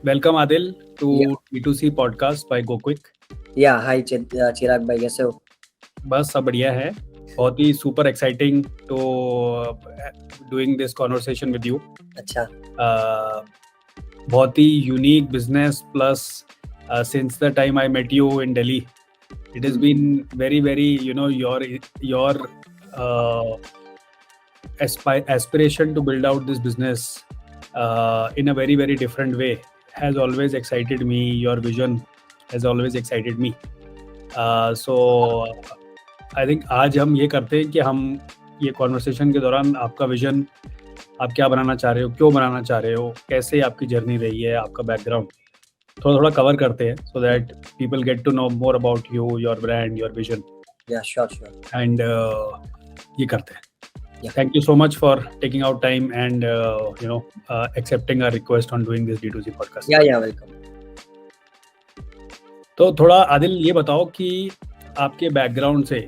Welcome Adil या to B2C podcast by GoQuick. हाय चिराग भाई, कैसे हो? बस सब बढ़िया है. बहुत ही super exciting to doing this conversation with you. अच्छा. Uh, बहुत ही unique business plus since the time I met you in Delhi, it has been very your uh, aspiration to build out this business in a very different way has always excited me. Your vision has always excited me. So I think आज हम ये करते हैं कि हम ये conversation के दौरान आपका विजन, आप क्या बनाना चाह रहे हो, क्यों बनाना चाह रहे हो, कैसे आपकी जर्नी रही है, आपका बैकग्राउंड थोड़ा थोड़ा कवर करते हैं so that people get to know more about you, your brand, your vision या श्योर. एंड ये करते हैं. Yeah. Thank you so much for taking out time and accepting our request on doing this D2C podcast. या welcome. तो थोड़ा आदिल ये बताओ कि आपके बैकग्राउंड से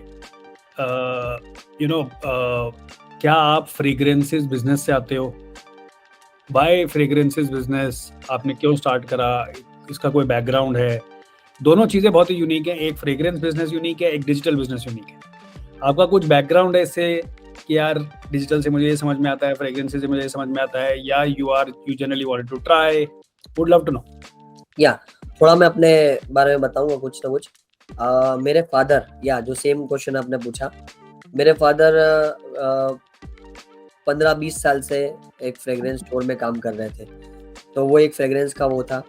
क्या आप फ्रेग्रेंसेस बिजनेस से आते हो? बाय फ्रेग्रेंसेस बिजनेस आपने क्यों स्टार्ट करा? इसका कोई बैकग्राउंड है? दोनों चीज़ें बहुत ही यूनिक है. एक फ्रेग्रेंस बिजनेस यूनिक है, एक डिजिटल बिजनेस यूनिक है. आपका कुछ बैकग्राउंड है इससे कि यार डिजिटल से मुझे ये समझ में आता है, फ्रेग्रेंसेस से मुझे ये समझ में आता है, या you generally wanted to try? Would love to know. या थोड़ा मैं अपने बारे में बताऊंगा कुछ ना कुछ. मेरे फादर, या जो सेम क्वेश्चन आपने पूछा, मेरे फादर 15-20 साल से एक फ्रेग्रेंस स्टोर में काम कर रहे थे. तो वो एक फ्रेग्रेंस का वो था.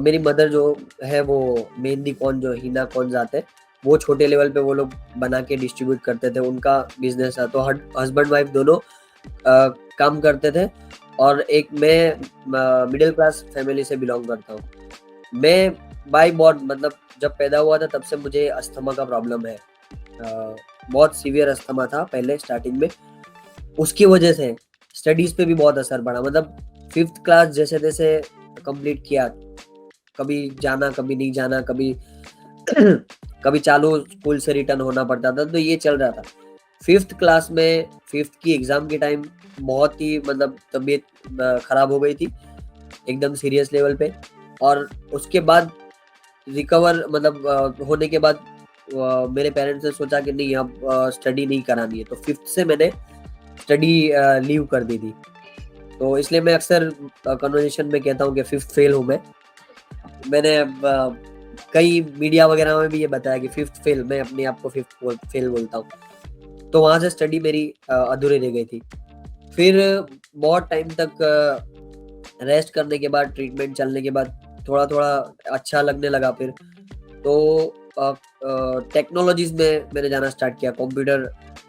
मेरी मदर जो है वो मेहंदी कौन, जो हीना कौन आते हैं, वो छोटे लेवल पे वो लोग बना के डिस्ट्रीब्यूट करते थे. उनका बिजनेस था. तो हस्बैंड वाइफ दोनों काम करते थे. और एक मैं मिडिल क्लास फैमिली से बिलोंग करता हूँ. मैं बाय बॉर्न, मतलब जब पैदा हुआ था तब से मुझे अस्थमा का प्रॉब्लम है. बहुत सीवियर अस्थमा था पहले स्टार्टिंग में. उसकी वजह से स्टडीज पे भी बहुत असर पड़ा. मतलब 5th क्लास जैसे तैसे कंप्लीट किया. कभी जाना, कभी नहीं जाना, कभी कभी चालू स्कूल से रिटर्न होना पड़ता था. तो ये चल रहा था. 5th क्लास में 5th की एग्जाम के टाइम बहुत ही मतलब तबीयत खराब हो गई थी एकदम सीरियस लेवल पे. और उसके बाद रिकवर मतलब होने के बाद मेरे पेरेंट्स ने सोचा कि नहीं, अब स्टडी नहीं करानी है. तो 5th से मैंने स्टडी लीव कर दी थी. तो इसलिए मैं अक्सर कन्वर्सेशन में कहता हूँ कि 5th फेल हूँ मैं. मैंने कई मीडिया वगैरह में भी ये बताया कि 5th फेल, मैं अपने आप को 5th फेल बोलता हूँ. तो वहाँ से स्टडी मेरी अधूरी रह गई थी. फिर बहुत टाइम तक रेस्ट करने के बाद, ट्रीटमेंट चलने के बाद थोड़ा थोड़ा अच्छा लगने लगा. फिर तो टेक्नोलॉजीज में मैंने जाना स्टार्ट किया. कंप्यूटर,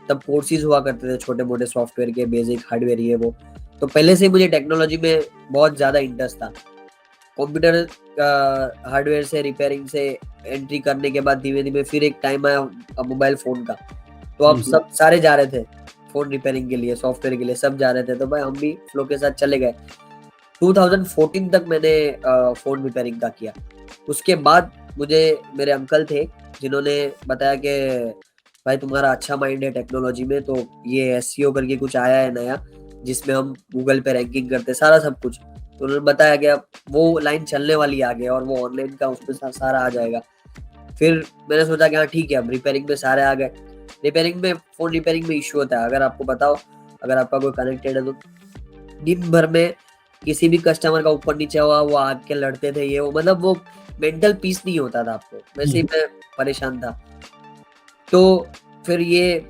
तब कोर्सेज हुआ करते थे छोटे मोटे सॉफ्टवेयर के, बेसिक हार्डवेयर ये वो. तो पहले से मुझे टेक्नोलॉजी में बहुत ज़्यादा इंटरेस्ट था. कंप्यूटर हार्डवेयर से, रिपेयरिंग से एंट्री करने के बाद धीमे धीमे फिर एक टाइम आया मोबाइल फ़ोन का. तो अब सब सारे जा रहे थे फ़ोन रिपेयरिंग के लिए, सॉफ्टवेयर के लिए सब जा रहे थे. तो भाई हम भी फ्लो के साथ चले गए. 2014 तक मैंने फ़ोन रिपेयरिंग का किया. उसके बाद मुझे मेरे अंकल थे जिन्होंने बताया कि भाई तुम्हारा अच्छा माइंड है टेक्नोलॉजी में, तो ये एसईओ करके कुछ आया है नया, जिसमें हम गूगल पे रैंकिंग करते, सारा सब कुछ. तो उन्होंने बताया कि अब वो लाइन चलने वाली आगे और वो ऑनलाइन का उसमें सारा आ जाएगा. फिर मैंने सोचा कि हाँ ठीक है, अब रिपेयरिंग में सारे आ गए. रिपेयरिंग में, फ़ोन रिपेयरिंग में इशू होता है, अगर आपको बताओ, अगर आपका कोई कनेक्टेड है तो दिन भर में किसी भी कस्टमर का ऊपर नीचे हुआ वो आके लड़ते थे ये वो. मतलब वो मेंटल पीस नहीं होता था आपको. वैसे ही मैं परेशान था. तो फिर ये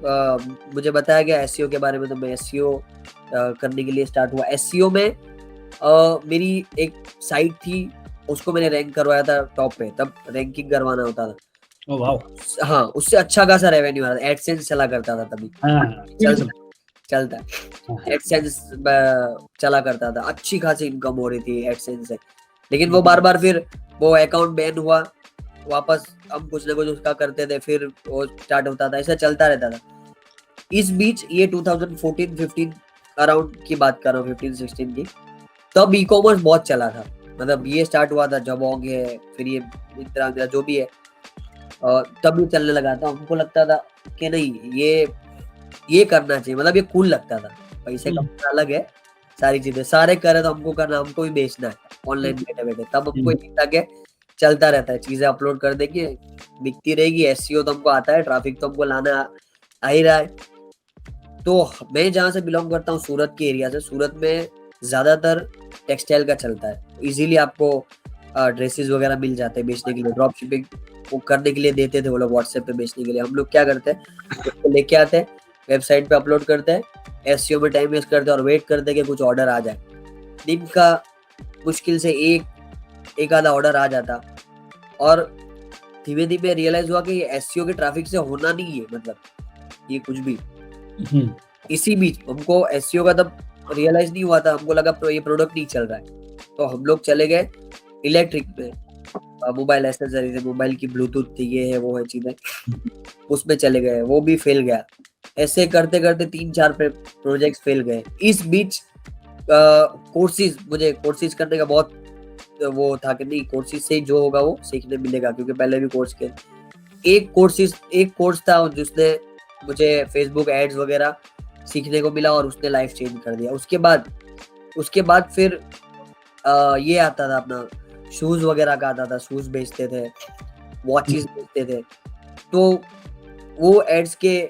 मुझे बताया गया एसईओ के बारे में. तो मैं एसईओ करने के लिए स्टार्ट हुआ. एसईओ में मेरी एक साइट थी, उसको मैंने रैंक करवाया था टॉप पे. तब रैंकिंग करवाना होता था. Oh wow. हाँ, उससे अच्छा खासा रेवेन्यू आ रहा था. एडसेंस चला करता था तभी. चलता एडसेंस चला करता था. अच्छी खासी इनकम हो रही थी एडसेंस से. लेकिन वो बार बार फिर वो अकाउंट बैन हुआ. वापस हम कुछ ना कुछ उसका करते थे, फिर वो स्टार्ट होता था. ऐसा चलता रहता था. इस बीच ये 2014-15 अराउंड की बात कर रहा हूँ, 15-16 की. तब ई कॉमर्स बहुत चला था. मतलब ये स्टार्ट हुआ था, जबोंग है, फिर ये मिंत्रा जो भी है, तब ये चलने लगा था. हमको लगता था कि नहीं, ये करना चाहिए. मतलब ये कूल लगता था. पैसे कमाना अलग है, सारी चीजें सारे कर रहे तो हमको करना, हमको भी बेचना है ऑनलाइन बैठे बैठे, तब हमको ये था कि चलता रहता है, चीजें अपलोड कर देंगे, बिकती रहेगी। एसईओ तो हमको आता है, ट्रैफिक तो हमको लाना आ ही रहा है। तो मैं जहाँ से बिलोंग करता हूँ, सूरत के एरिया से, सूरत में ज्यादातर टेक्सटाइल का चलता है, इजीली आपको ड्रेसेस वगैरह मिल जाते हैं बेचने के लिए। ड्रॉप शिपिंग वो करने के लिए देते थे वो लोग व्हाट्सएप पे बेचने के लिए। हम लोग क्या करते हैं, उसको लेके आते हैं, वेबसाइट पे अपलोड करते हैं, एसईओ में टाइम वेस्ट करते हैं और वेट करते हैं कि कुछ ऑर्डर आ जाए। दिन का मुश्किल से एक आधा ऑर्डर आ जाता, और धीमे धीमे रियलाइज हुआ कि ये एसईओ के ट्रैफिक से होना नहीं है, मतलब ये कुछ भी। इसी बीच हमको एसईओ का तब रियलाइज नहीं हुआ था, हमको लगा ये प्रोडक्ट नहीं चल रहा है, तो हम लोग चले गए इलेक्ट्रिक में, मोबाइल एसेसरीज, मोबाइल की ब्लूटूथ थी, ये है वो है चीजें, उसमें चले गए, वो भी फेल गया। ऐसे करते करते 3-4 प्रोजेक्ट्स फेल गए। इस बीच कोर्सेज, मुझे कोर्सेज करने का बहुत वो था कि नहीं, कोर्सेज से जो होगा वो सीखने मिलेगा, क्योंकि पहले भी कोर्स के एक कोर्स था जिसने मुझे फेसबुक एड्स वगैरह सीखने को मिला और उसने लाइफ चेंज कर दिया। उसके बाद फिर ये आता था अपना शूज वगैरह का आता था, शूज बेचते थे, वॉचेस बेचते थे, तो वो एड्स के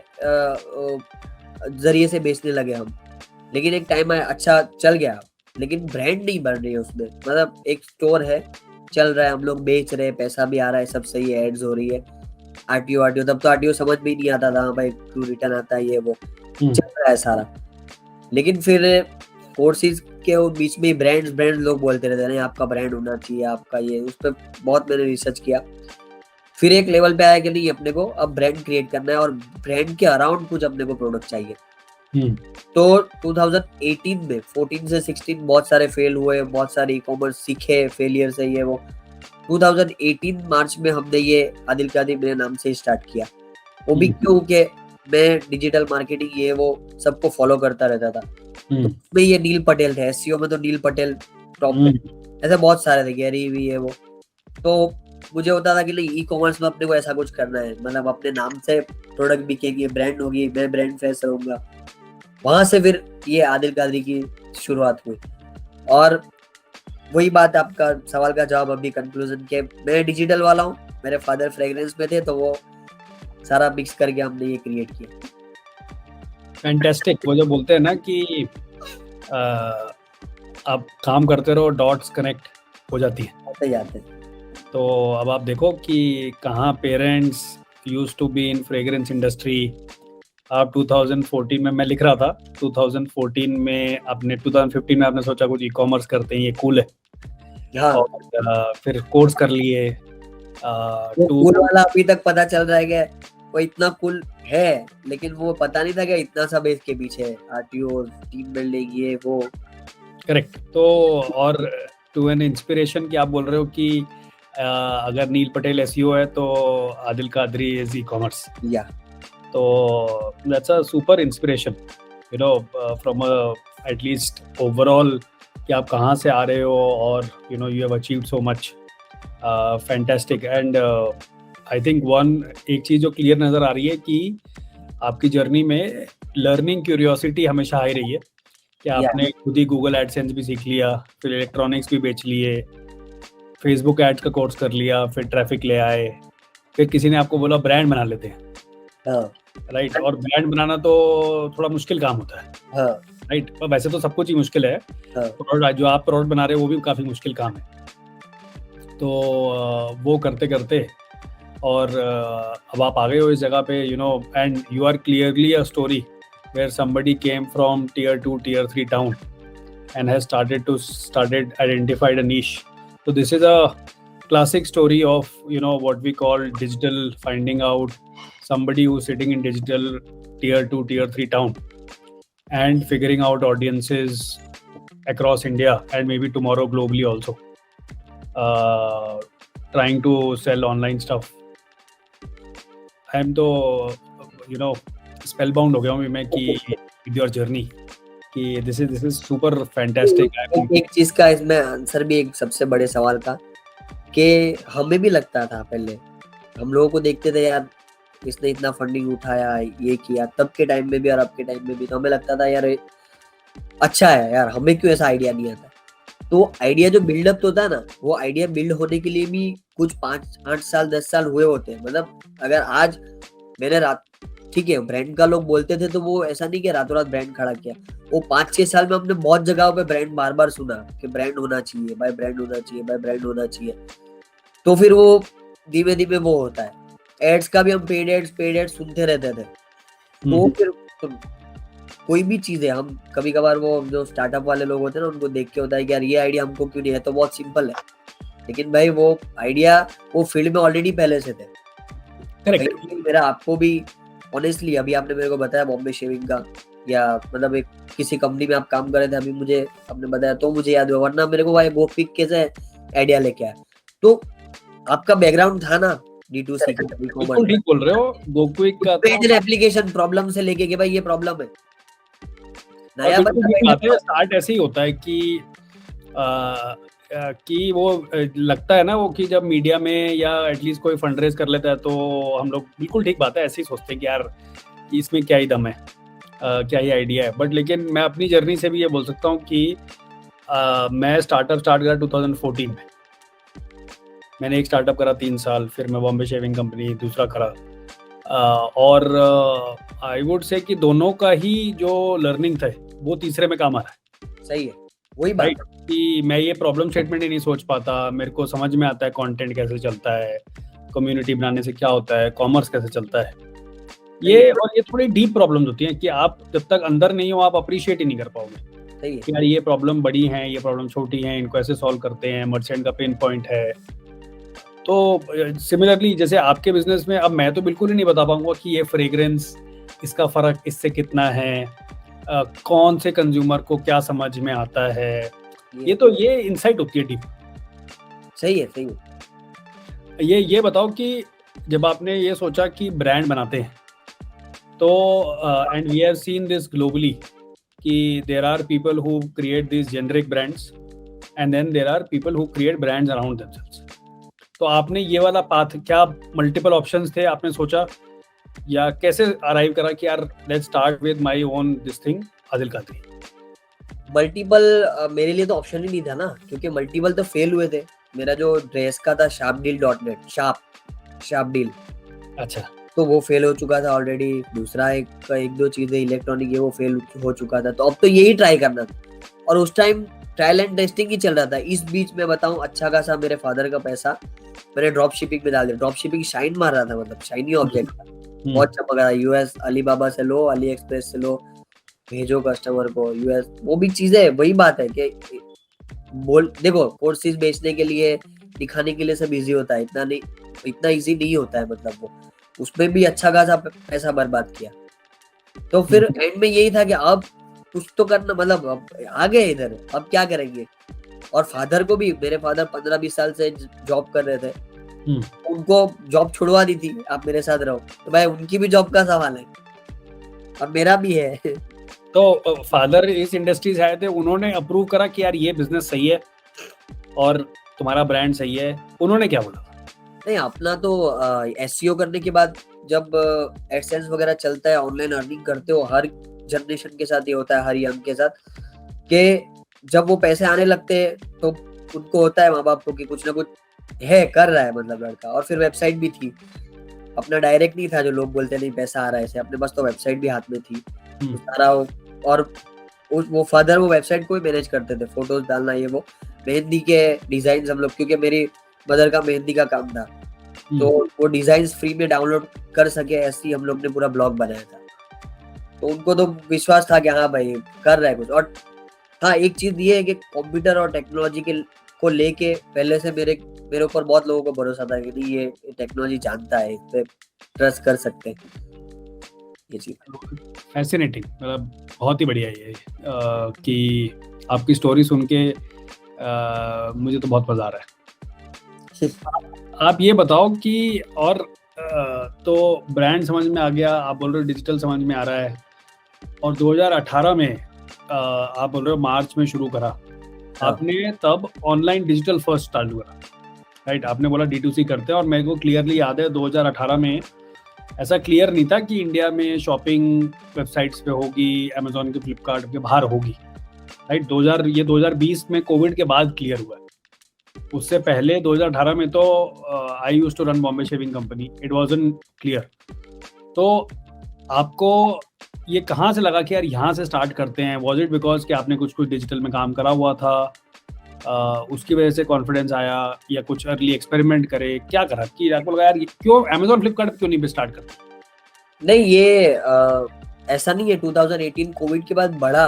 जरिए से बेचने लगे हम। लेकिन एक टाइम अच्छा चल गया, लेकिन ब्रांड नहीं बन रही है उसमें। मतलब एक स्टोर है, चल रहा है, हम लोग बेच रहे हैं, पैसा भी आ रहा है, सब सही है, एड्स हो रही है, आरटीओ तब तो आरटीओ समझ में ही नहीं आता था, भाई क्यों रिटर्न आता है, ये वो चल रहा है सारा। लेकिन फिर कोर्सेज के बीच में ब्रांड लोग बोलते रहते हैं, आपका ब्रांड होना चाहिए, आपका ये, उस पर बहुत मैंने रिसर्च किया। फिर एक लेवल पे आया कि नहीं, अपने को अब ब्रांड क्रिएट करना है और ब्रांड के अराउंड कुछ अपने को प्रोडक्ट चाहिए। तो 2018 में 14 से 16 बहुत सारे फेल हुए, बहुत सारे ई कॉमर्स सीखे, फेलियर से ये वो। 2018 मार्च में हमने ये आदिल कादिर मेरे नाम से स्टार्ट किया। वो भी क्योंकि मैं डिजिटल मार्केटिंग ये वो सबको फॉलो करता रहता था। तो उसमें ये नील पटेल थे, एसईओ में तो नील पटेल टॉप पे, ऐसे बहुत सारे थे, गैरी भी ये वो। तो मुझे होता था कि नहीं, ई कॉमर्स में अपने को ऐसा कुछ करना है, मतलब अपने नाम से प्रोडक्ट बिकेंगे, ब्रांड होगी, मैं ब्रांड फेस रहूंगा। वहां से फिर ये आदिल कादरी की शुरुआत हुई। और वही बात, आपका सवाल का जवाब अभी कंक्लूजन के, मैं डिजिटल वाला हूँ, मेरे फादर फ्रेग्रेंस में थे, तो वो सारा मिक्स करके हमने ये क्रिएट किया। फैंटास्टिक। वो जो बोलते हैं ना कि आप काम करते रहो, डॉट्स कनेक्ट हो जाती है। आते जाते। तो अब आप देखो कि कहाँ parents used to be in fragrance industry. आप 2014 में, मैं लिख रहा था 2014 में, आपने 2015 में आपने सोचा कुछ ई कॉमर्स करते हैं, ये कूल है। हाँ। और फिर कोर्स कर लिए। कूल वाला अभी तक पता चल रहा है कि वो इतना कूल है, लेकिन वो पता नहीं था कि इतना सब इसके पीछे आरटीओ, टीम बिल्डिंग, ये वो। करेक्ट। तो और टू एन इंस्पिरेशन कि आप बोल रहे हो कि अगर नील पटेल एसईओ है तो Adil Qadri is e commerce. या तो that's a super inspiration, you know, from at least overall कि आप कहाँ से आ रहे हो, और you know you have achieved so much. Fantastic. And I think एक चीज़ जो क्लियर नज़र आ रही है कि आपकी जर्नी में लर्निंग क्यूरियोसिटी हमेशा हाई रही है, कि आपने खुद ही गूगल एडसेंस भी सीख लिया, फिर इलेक्ट्रॉनिक्स भी बेच लिए, फेसबुक एड्स का कोर्स कर लिया, फिर ट्रैफिक ले आए, फिर किसी ने आपको बोला ब्रांड बना लेते हैं। राइट। और ब्रांड बनाना तो थोड़ा मुश्किल काम होता है। राइट। वैसे तो सब कुछ ही मुश्किल है, जो आप प्रोडक्ट बना रहे हो वो भी काफ़ी मुश्किल काम है। तो वो करते करते और अब आप आ गए हो इस जगह पे, you know, and you are clearly a story where somebody came from tier 2 tier 3 town and has started identified a niche. So this is a classic story of, you know, what we call digital finding out, somebody who's sitting in digital tier 2 tier 3 town and figuring out audiences across India and maybe tomorrow globally also, trying to sell online stuff. I am तो, you know, spellbound हो गया हूँ मैं कि with your journey, कि this is super fantastic. एक चीज का इसमें आंसर भी, एक सबसे बड़े सवाल का, कि हमें भी लगता था पहले, हम लोगों को देखते थे यार इसने इतना फंडिंग उठाया, ये किया, तब के टाइम में भी और अब के टाइम में भी, तो हमें लगता था यार अच्छा है यार, हमें क्यों ऐसा आइडिया नहीं आता। तो आइडिया जो बिल्डअप होता है ना, वो आइडिया बिल्ड होने के लिए भी कुछ 5-8 साल 10 साल हुए होते हैं। मतलब अगर आज मैंने रात, ठीक है ब्रांड का लोग बोलते थे तो वो ऐसा नहीं कि रातों रात ब्रांड खड़ा किया, वो 5-6 साल में हमने बहुत जगहों पे ब्रांड बार बार सुना कि ब्रांड होना चाहिए भाई, ब्रांड होना चाहिए भाई, ब्रांड होना चाहिए। तो फिर वो धीमे धीमे वो होता है। एड्स का भी हम पेड एड्स सुनते रहते थे। तो फिर तो कोई भी चीज है, हम कभी कभार वो जो स्टार्टअप वाले लोग होते हैं ना, उनको देख के होता है कि यार ये आइडिया हमको क्यों नहीं है, तो बहुत सिंपल है। लेकिन भाई वो आइडिया वो फील्ड में ऑलरेडी पहले से थे। करेक्ट। कहीं मेरा आपको भी ऑनेस्टली, अभी आपने मेरे को बताया बॉम्बे शेविंग का, या मतलब एक किसी कंपनी में आप काम कर रहे थे, अभी मुझे आपने बताया तो मुझे याद हुआ, वरना मेरे को भाई वो पिक कैसे आइडिया लेके आया। तो आपका बैकग्राउंड था ना D2C का, बिल्कुल ठीक बोल रहे हो। GoQuick का पेज एप्लीकेशन प्रॉब्लम से लेके कि भाई ये प्रॉब्लम है, नया बंदा स्टार्ट ऐसे ही होता है कि वो लगता है ना वो कि जब मीडिया में या एटलीस्ट कोई फंड रेज कर लेता है तो हम लोग बिल्कुल ठीक बात है ऐसे ही सोचते हैं कि यार कि इसमें क्या ही दम है, क्या ही आइडिया है। बट लेकिन मैं अपनी जर्नी से भी ये बोल सकता हूँ कि मैं स्टार्टअप स्टार्ट करा 2014 में। मैंने एक स्टार्टअप करा 3 साल, फिर मैं बॉम्बे शेविंग कंपनी दूसरा करा। और आई वुड से कि दोनों का ही जो लर्निंग था वो तीसरे में काम आ रहा है। सही है, वही बात राइट, कि मैं ये प्रॉब्लम स्टेटमेंट ही नहीं सोच पाता, मेरे को समझ में आता है कंटेंट कैसे चलता है, कम्युनिटी बनाने से क्या होता है, कॉमर्स कैसे चलता है। ये और ये थोड़ी डीप प्रॉब्लम्स होती हैं कि आप जब तक अंदर नहीं हो आप अप्रिशिएट ही नहीं कर पाओगे। सही है। यार ये प्रॉब्लम बड़ी है, ये प्रॉब्लम छोटी है, इनको ऐसे सॉल्व करते हैं, मर्चेंट का पेन पॉइंट है। तो सिमिलरली जैसे आपके बिजनेस में अब मैं तो बिल्कुल ही नहीं बता पाऊंगा कि ये फ्रेग्रेंस इसका फर्क इससे कितना है, कौन से कंज्यूमर को क्या समझ में आता है। ये इनसाइट होती है डीप। सही है, सही है। ये बताओ कि जब आपने ये सोचा कि ब्रांड बनाते हैं तो and we have seen this globally कि there are people who create this generic brands and then there are people who create brands around themselves. तो आपने ये वाला पाथ, क्या मल्टीपल ऑप्शंस थे, आपने सोचा या कैसे अराइव करा कि यार let's start with my own this thing Adil Qadri? Multiple मेरे लिए तो ऑप्शन ही नहीं था ना, क्योंकि मल्टीपल तो फेल हुए थे। मेरा जो ड्रेस का था sharpdeal.net, शार्पडील, अच्छा, तो वो फेल हो चुका था ऑलरेडी। दूसरा एक दो चीजें इलेक्ट्रॉनिक है वो फेल हो चुका था। तो अब तो यही ट्राई करना था, और उस टाइम ट्रायल एंड टेस्टिंग ही चल रहा था। इस बीच में बताऊं, अच्छा खासा मेरे फादर का पैसा मैंने ड्रॉप शिपिंग में डाल दिया। ड्रॉप शिपिंग शाइन मार रहा था, मतलब शाइनी ऑब्जेक्ट था, बहुत चमक रहा था। यूएस अलीबाबा से लो, अली एक्सप्रेस से लो, भेजो कस्टमर को यूएस। वो भी चीजें, वही बात है कि देखो कोर्सेज बेचने के लिए, दिखाने के लिए सब इजी होता है, इतना इजी नहीं होता है। मतलब वो उसमें भी अच्छा खासा पैसा बर्बाद किया। तो फिर एंड में यही था कि अब कुछ तो करना, मतलब अब आ गए इधर, अब क्या करेंगे। और फादर को भी, मेरे फादर 15-20 साल से जॉब कर रहे थे, उनको जॉब छुड़वा दी थी, आप मेरे साथ रहो, तो भाई उनकी भी जॉब का सवाल है, अब मेरा भी है। तो फादर इस इंडस्ट्री से आए थे, उन्होंने अप्रूव करा कि यार ये बिजनेस सही है और तुम्हारा ब्रांड सही है, उन्होंने क्या बोला? नहीं, अपना तो एसईओ करने के बाद जब एडसेंस वगैरह चलता है, ऑनलाइन अर्निंग करते हो, हर जनरेशन के साथ ये होता है, हर यंग के साथ, कि जब वो पैसे आने लगते हैं तो उनको होता है माँ बाप को कि कुछ ना कुछ है, कर रहा है मतलब लड़का। और फिर वेबसाइट भी थी, अपना डायरेक्ट नहीं था जो लोग बोलते नहीं पैसा आ रहा है ऐसे, अपने पास तो वेबसाइट भी हाथ में थी, तो सारा। और वो फादर वो वेबसाइट को ही मैनेज करते थे, फोटोज डालना, ये वो, मेहंदी के डिजाइन हम लोग, क्योंकि मेरी मदर का मेहंदी का काम था, तो वो डिजाइन फ्री में डाउनलोड कर सके, ऐसे ही हम लोग ने पूरा ब्लॉग बनाया था। तो उनको तो विश्वास था कि हाँ भाई कर रहा है कुछ। और हाँ, एक चीज ये है कि कंप्यूटर और टेक्नोलॉजी के को लेके पहले से मेरे ऊपर बहुत लोगों को भरोसा था कि नहीं ये टेक्नोलॉजी जानता है, इस पे ट्रस्ट कर सकते हैं। ये चीज फैसिनेटिंग, मतलब बहुत ही बढ़िया है ये कि आपकी स्टोरी सुन के मुझे तो बहुत मजा आ रहा है। आप ये बताओ कि और तो ब्रांड समझ में आ गया, आप बोल रहे हो डिजिटल समझ में आ रहा है, और 2018 में आप बोल रहे हो मार्च में शुरू करा, आपने तब ऑनलाइन डिजिटल फर्स्ट चालू करा, राइट? आपने बोला D2C करते हैं, और मेरे को क्लियरली याद है 2018 में ऐसा क्लियर नहीं था कि इंडिया में शॉपिंग वेबसाइट्स पे होगी, अमेजोन के, फ्लिपकार्ट के बाहर होगी। राइट। 2000 ये 2020 में कोविड के बाद क्लियर हुआ है। उससे पहले 2018 में तो I used to run Bombay shaving company, it wasn't clear. तो आपको ये कहाँ से लगा कि यार यहाँ से स्टार्ट करते हैं? वॉज इट बिकॉज कि आपने कुछ डिजिटल में काम करा हुआ था, उसकी वजह से कॉन्फिडेंस आया, या कुछ अर्ली एक्सपेरिमेंट करे, क्या करा कि आपको लगा यार क्यों अमेजोन फ्लिपकार्ट क्यों नहीं स्टार्ट करते? नहीं, ये ऐसा नहीं है 2018 कोविड के बाद बढ़ा,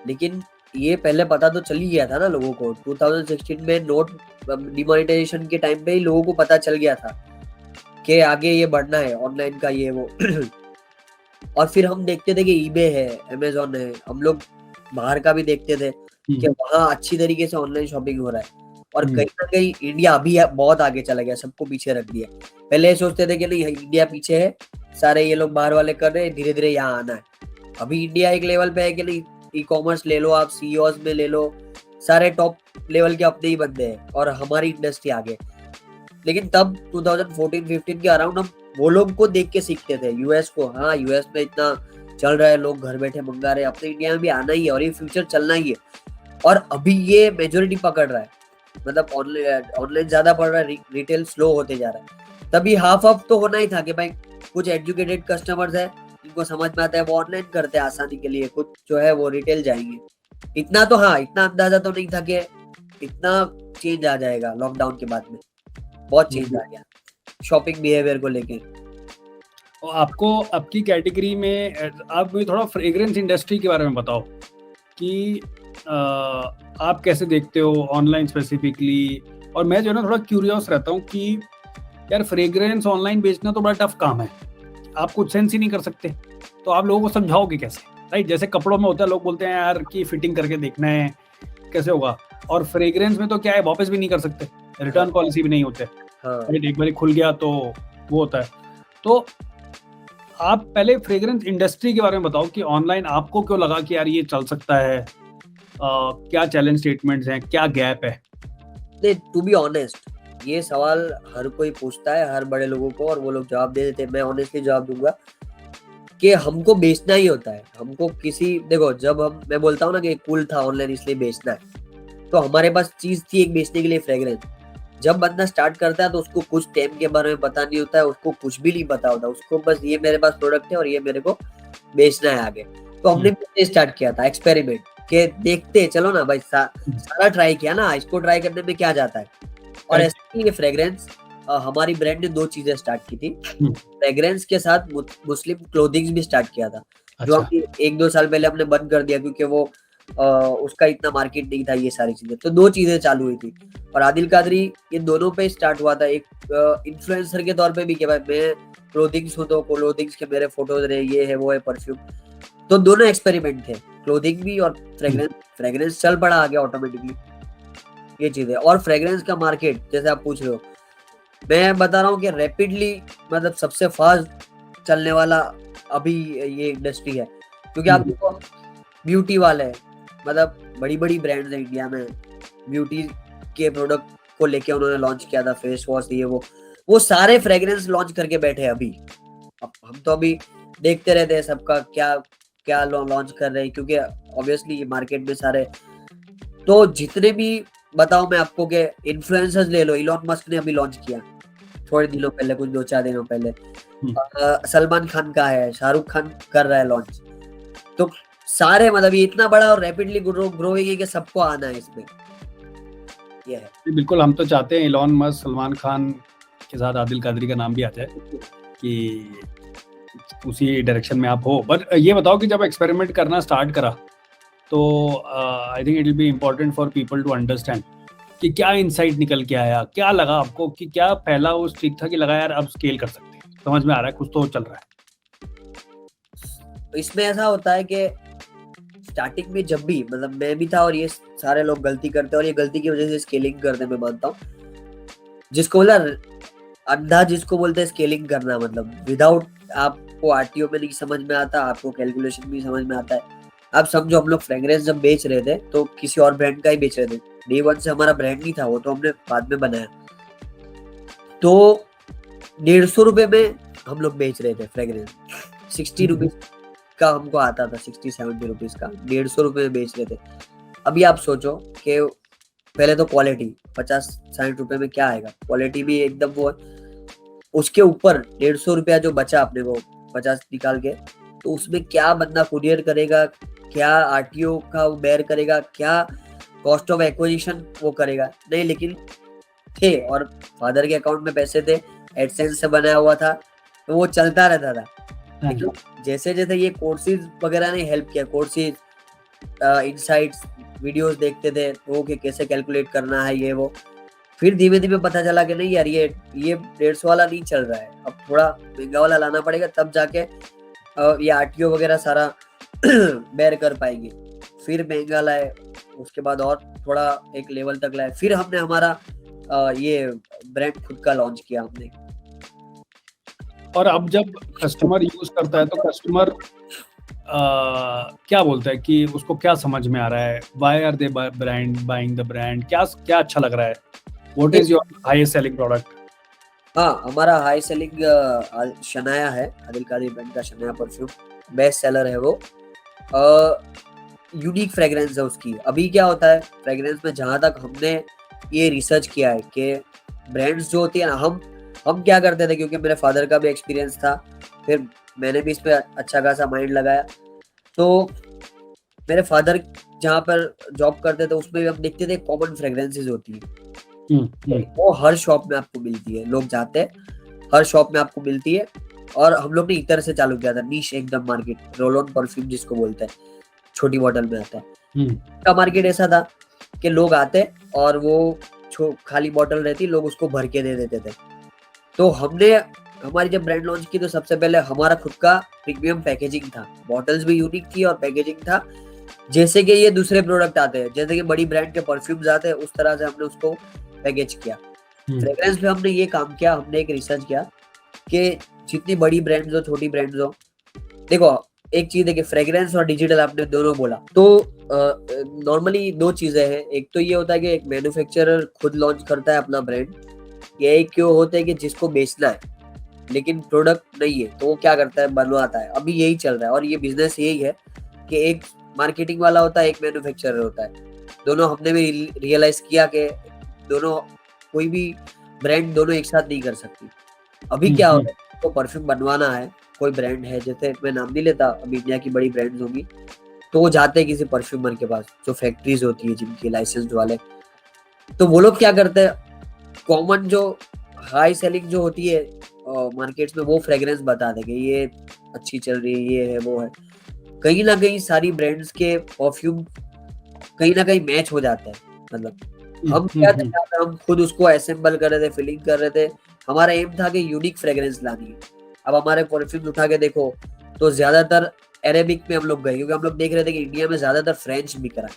लेकिन ये पहले पता तो चल ही गया था ना लोगों को। 2016 में नोट डिमोनेटाइजेशन के टाइम पे ही लोगों को पता चल गया था कि आगे ये बढ़ना है ऑनलाइन का ये वो और फिर हम देखते थे कि ईबे है, अमेजोन है, हम लोग बाहर का भी देखते थे कि वहाँ अच्छी तरीके से ऑनलाइन शॉपिंग हो रहा है। और कहीं ना कहीं इंडिया अभी बहुत आगे चला गया, सबको पीछे रख दिया। पहले सोचते थे कि नहीं इंडिया पीछे है, सारे ये लोग बाहर वाले कर रहे हैं, धीरे धीरे यहाँ आना है। अभी इंडिया एक लेवल पे है कि नहीं, ई कॉमर्स ले लो आप, सीईओस में ले लो, सारे टॉप लेवल के अपने ही बंदे हैं और हमारी इंडस्ट्री आगे। लेकिन तब 2014-15 के अराउंड हम वो लोग को देख के सीखते थे, यूएस को। हाँ, यूएस में इतना चल रहा है, लोग घर बैठे मंगा रहे हैं, अपने इंडिया में भी आना ही है और ये फ्यूचर चलना ही है। और अभी ये मेजोरिटी पकड़ रहा है, मतलब ऑनलाइन ज्यादा पड़ रहा है, रिटेल स्लो होते जा रहा है। तभी हाफ ऑफ तो होना ही था कि भाई कुछ एजुकेटेड कस्टमर्स है, इनको समझ में आता है, वो ऑनलाइन करते हैं आसानी के लिए, कुछ जो है वो रिटेल जाएंगे। इतना तो हाँ, इतना अंदाजा तो नहीं था कि इतना चेंज आ जाएगा लॉकडाउन के बाद में। बहुत चेंज आ गया शॉपिंग बिहेवियर को लेके। और आपको आपकी कैटेगरी में, आप मुझे थोड़ा फ्रेग्रेंस इंडस्ट्री के बारे में बताओ कि आप कैसे देखते हो ऑनलाइन स्पेसिफिकली। और मैं जो है ना थोड़ा क्यूरियस रहता हूँ कि यार फ्रेग्रेंस ऑनलाइन बेचना तो बड़ा टफ काम है, आप कुछ सेंस ही नहीं कर सकते, तो आप लोगों को समझाओगे कैसे? राइट, जैसे कपड़ों में होता है, लोग बोलते हैं यार कि फिटिंग करके देखना है, कैसे होगा? और फ्रेग्रेंस में तो क्या है, वापस भी नहीं कर सकते, रिटर्न पॉलिसी भी नहीं होते। हाँ। एक बार खुल गया तो वो होता है। तो आप पहले फ्रेग्रेंस इंडस्ट्री के बारे में बताओ कि ऑनलाइन आपको क्यों लगा कि यार ये चल सकता है, क्या चैलेंज स्टेटमेंट्स हैं, क्या गैप है? टू बी ऑनेस्ट, ये सवाल हर कोई पूछता है, हर बड़े लोगों को, और वो लोग जवाब दे देते हैं। मैं ऑनेस्टली जवाब दूंगा कि हमको बेचना ही होता है। हमको देखो, जब मैं बोलता हूँ ना कि कूल था ऑनलाइन इसलिए बेचना है, तो हमारे पास चीज थी एक बेचने के लिए, फ्रेग्रेंस। जब बंदा स्टार्ट करता है तो उसको कुछ टाइम के बारे में पता नहीं होता है, उसको कुछ भी नहीं पता होता, उसको बस ये मेरे पास प्रोडक्ट है और ये मेरे को बेचना है आगे। तो हमने स्टार्ट किया था एक्सपेरिमेंट के, देखते चलो ना भाई, सारा ट्राई किया ना, इसको ट्राई करने में क्या जाता है। और ऐसे ही फ्रेग्रेंस, हमारी ब्रांड ने 2 चीजें स्टार्ट की थी। फ्रेग्रेंस के साथ मुस्लिम क्लोथिंग्स भी स्टार्ट किया था, जो हमने 1-2 साल पहले हमने बंद कर दिया क्योंकि वो उसका इतना मार्केट नहीं था, ये सारी चीजें। तो 2 चीजें चालू हुई थी और आदिल कादरी, ये दोनों पे स्टार्ट हुआ था। एक इन्फ्लुएंसर के तौर पे भी कि भाई मैं क्लोथिंग्स हूँ, तो क्लोथिंग्स के मेरे फोटोज रहे, ये है वो है, परफ्यूम। तो दोनों एक्सपेरिमेंट थे, क्लोथिंग भी और फ्रेग्रेंस चल पड़ा आगे ऑटोमेटिकली, ये चीजें। और फ्रेग्रेंस का मार्केट जैसे आप पूछ रहे हो, मैं बता रहा हूँ कि रैपिडली, मतलब सबसे फास्ट चलने वाला अभी ये इंडस्ट्री है। क्योंकि आप देखो, ब्यूटी वाले, मतलब बड़ी बड़ी ब्रांड्स है इंडिया में, ब्यूटी के प्रोडक्ट को लेके उन्होंने लॉन्च किया था, फेस वॉश, ये वो सारे फ्रेग्रेंस लॉन्च करके बैठे हैं अभी। हम तो अभी देखते रहते हैं सबका क्या क्या लॉन्च कर रहे हैं, क्योंकि ऑब्वियसली मार्केट में सारे, तो जितने भी बताओ मैं आपको के इन्फ्लुएंसर्स ले लो, इलॉन मस्क ने अभी लॉन्च किया थोड़े दिनों पहले, कुछ 2-4 दिनों पहले। सलमान खान का है, शाहरुख खान कर रहा है लॉन्च। तो सारे, मतलब ये इतना बड़ा और रैपिडली ग्रोइंग है कि सबको आना है इसमें, ये है। बिल्कुल, हम तो चाहते हैं इलॉन मस्क, सलमान खान के साथ आदिल कादरी का नाम भी आ जाए कि उसी डायरेक्शन में आप हो। बट ये बताओ कि जब एक्सपेरिमेंट करना स्टार्ट करा तो I think it will be important for people to understand कि क्या इनसाइट निकल के आया, क्या लगा आपको, कि क्या पहला वो ठीक था कि लगा यार अब स्केल कर सकते हैं, समझ में आ रहा है, कुछ तो चल रहा है? इसमें ऐसा होता है कि स्टार्टिंग में जब भी, मतलब मैं भी था, और ये सारे लोग गलती करते हैं और ये गलती की वजह से स्केलिंग करते हैं, मैं मानता हूँ। जिसको बोला अंधा, जिसको बोलते हैं स्केलिंग करना, मतलब विदाउट, आपको आरटीओ में नहीं समझ में आता, आपको कैलकुलेशन भी समझ में आता है। आप समझो, हम लोग फ्रेग्रेंस जब बेच रहे थे तो किसी और ब्रांड का ही बेच रहे थे, डे 1 से हमारा ब्रांड नहीं था, वो तो हमने बाद में बनाया। तो 150 रुपए में हम लोग बेच रहे थे फ्रेग्रेंस, 60 रुपीज का हमको आता था 60-70 का, 150 रुपये में बेच रहे थे। अभी आप सोचो कि पहले तो क्वालिटी 50-60 रुपये में क्या आएगा, क्वालिटी भी एकदम वो, उसके ऊपर 150 रुपया जो बचा अपने को 50 निकाल के, तो उसमें क्या बंदा कुरियर करेगा, क्या आरटीओ का वो बेयर करेगा, क्या कॉस्ट ऑफ एक्विजिशन वो करेगा, नहीं, लेकिन थे और फादर के अकाउंट में पैसे थे, एडसेंस से बनाया हुआ था, तो वो चलता रहता था। लेकिन जैसे जैसे ये कोर्सेज वगैरह ने हेल्प किया, कोर्सेज, इनसाइट्स, वीडियोस देखते थे वो कि कैसे कैलकुलेट करना है ये वो, फिर धीमे धीमे पता चला कि नहीं यार ये 150 वाला नहीं चल रहा है, अब थोड़ा महंगा वाला लाना पड़ेगा, तब जाके ये आरटीओ वगैरह सारा बेयर कर पाएंगे। फिर महंगा लाए, उसके बाद और थोड़ा एक लेवल तक लाए, फिर हमने हमारा ये ब्रांड खुद का लॉन्च किया हमने। और अब जब कस्टमर यूज करता है तो कस्टमर क्या बोलता है कि उसको क्या समझ में आ रहा है, why are they buying the brand, क्या क्या अच्छा लग रहा है, what is your highest selling product? हाँ, हमारा हाई सेलिंग शनाया है, आदिल कादिर ब्रांड का शनाया परफ्यूम बेस्ट सेलर है वो। यूनिक फ्रेग्रेंस है उसकी। अभी क्या होता है फ्रेग्रेंस में, जहाँ तक हमने ये रिसर्च किया है कि ब्रांड्स जो होती है ना, हम क्या करते थे, क्योंकि मेरे फादर का भी एक्सपीरियंस था, फिर मैंने भी इस पर अच्छा खासा माइंड लगाया, तो मेरे फादर जहाँ पर जॉब करते थे उसमें भी हम देखते थे कॉमन फ्रेग्रेंसेस होती है, वो हर शॉप में आपको मिलती है, लोग जाते हैं हर शॉप में आपको मिलती है। और हम लोग ने इतर से चालू किया था, नीश एकदम मार्केट, रोल ऑन परफ्यूम जिसको बोलते हैं, छोटी बॉटल में आता है का मार्केट ऐसा था कि लोग आते और वो खाली बॉटल रहती, लोग उसको भर के दे देते थे। तो हमने हमारी जब ब्रांड लॉन्च की तो सबसे पहले हमारा खुद का प्रीमियम पैकेजिंग था, बॉटल्स भी यूनिक थी और पैकेजिंग था, जैसे कि ये दूसरे प्रोडक्ट आते हैं, जैसे कि बड़ी ब्रांड के परफ्यूम्स आते हैं, उस तरह से हमने उसको पैकेज किया। फ्रेग्रेंस पे हमने ये काम किया, हमने एक रिसर्च किया कि जितनी बड़ी ब्रांड्स हो, छोटी ब्रांड्स हो, देखो एक चीज है कि फ्रेग्रेंस और डिजिटल आपने दोनों बोला, तो नॉर्मली दो चीजें हैं। एक तो ये होता है कि एक मैन्युफैक्चरर खुद लॉन्च करता है अपना ब्रांड, ये एक क्यों होता है कि जिसको बेचना है लेकिन प्रोडक्ट नहीं है, तो वो क्या करता है, बनवाता है। अभी यही चल रहा है और ये बिजनेस यही है कि एक मार्केटिंग वाला होता है, एक मैन्युफैक्चरर होता है। दोनों हमने भी रियलाइज किया कि दोनों, कोई भी ब्रांड दोनों एक साथ नहीं कर सकती। अभी क्या हो रहा है, तो परफ्यूम बनवाना है, कोई ब्रांड है, जैसे मैं नाम नहीं लेता, अभी इंडिया की बड़ी ब्रांड्स होंगी, तो वो जाते हैं किसी परफ्यूमर के पास, जो फैक्ट्रीज होती है जिनकी लाइसेंस वाले, तो वो लोग क्या करते हैं, कॉमन जो हाई सेलिंग जो होती है मार्केट्स में, वो फ्रेग्रेंस बता देंगे ये अच्छी चल रही है, ये है वो है। कहीं ना कहीं सारी ब्रांड्स के परफ्यूम कहीं ना कहीं मैच हो जाता है। मतलब हम क्या थे, हम खुद उसको असेंबल कर रहे थे, फिलिंग कर रहे थे, हमारा एम था कि यूनिक फ्रेग्रेंस लानी है। अब हमारे परफ्यूम उठा के देखो तो ज्यादातर अरेबिक में हम लोग गए, क्योंकि हम लोग देख रहे थे कि इंडिया में ज्यादातर फ्रेंच बिक रहा है।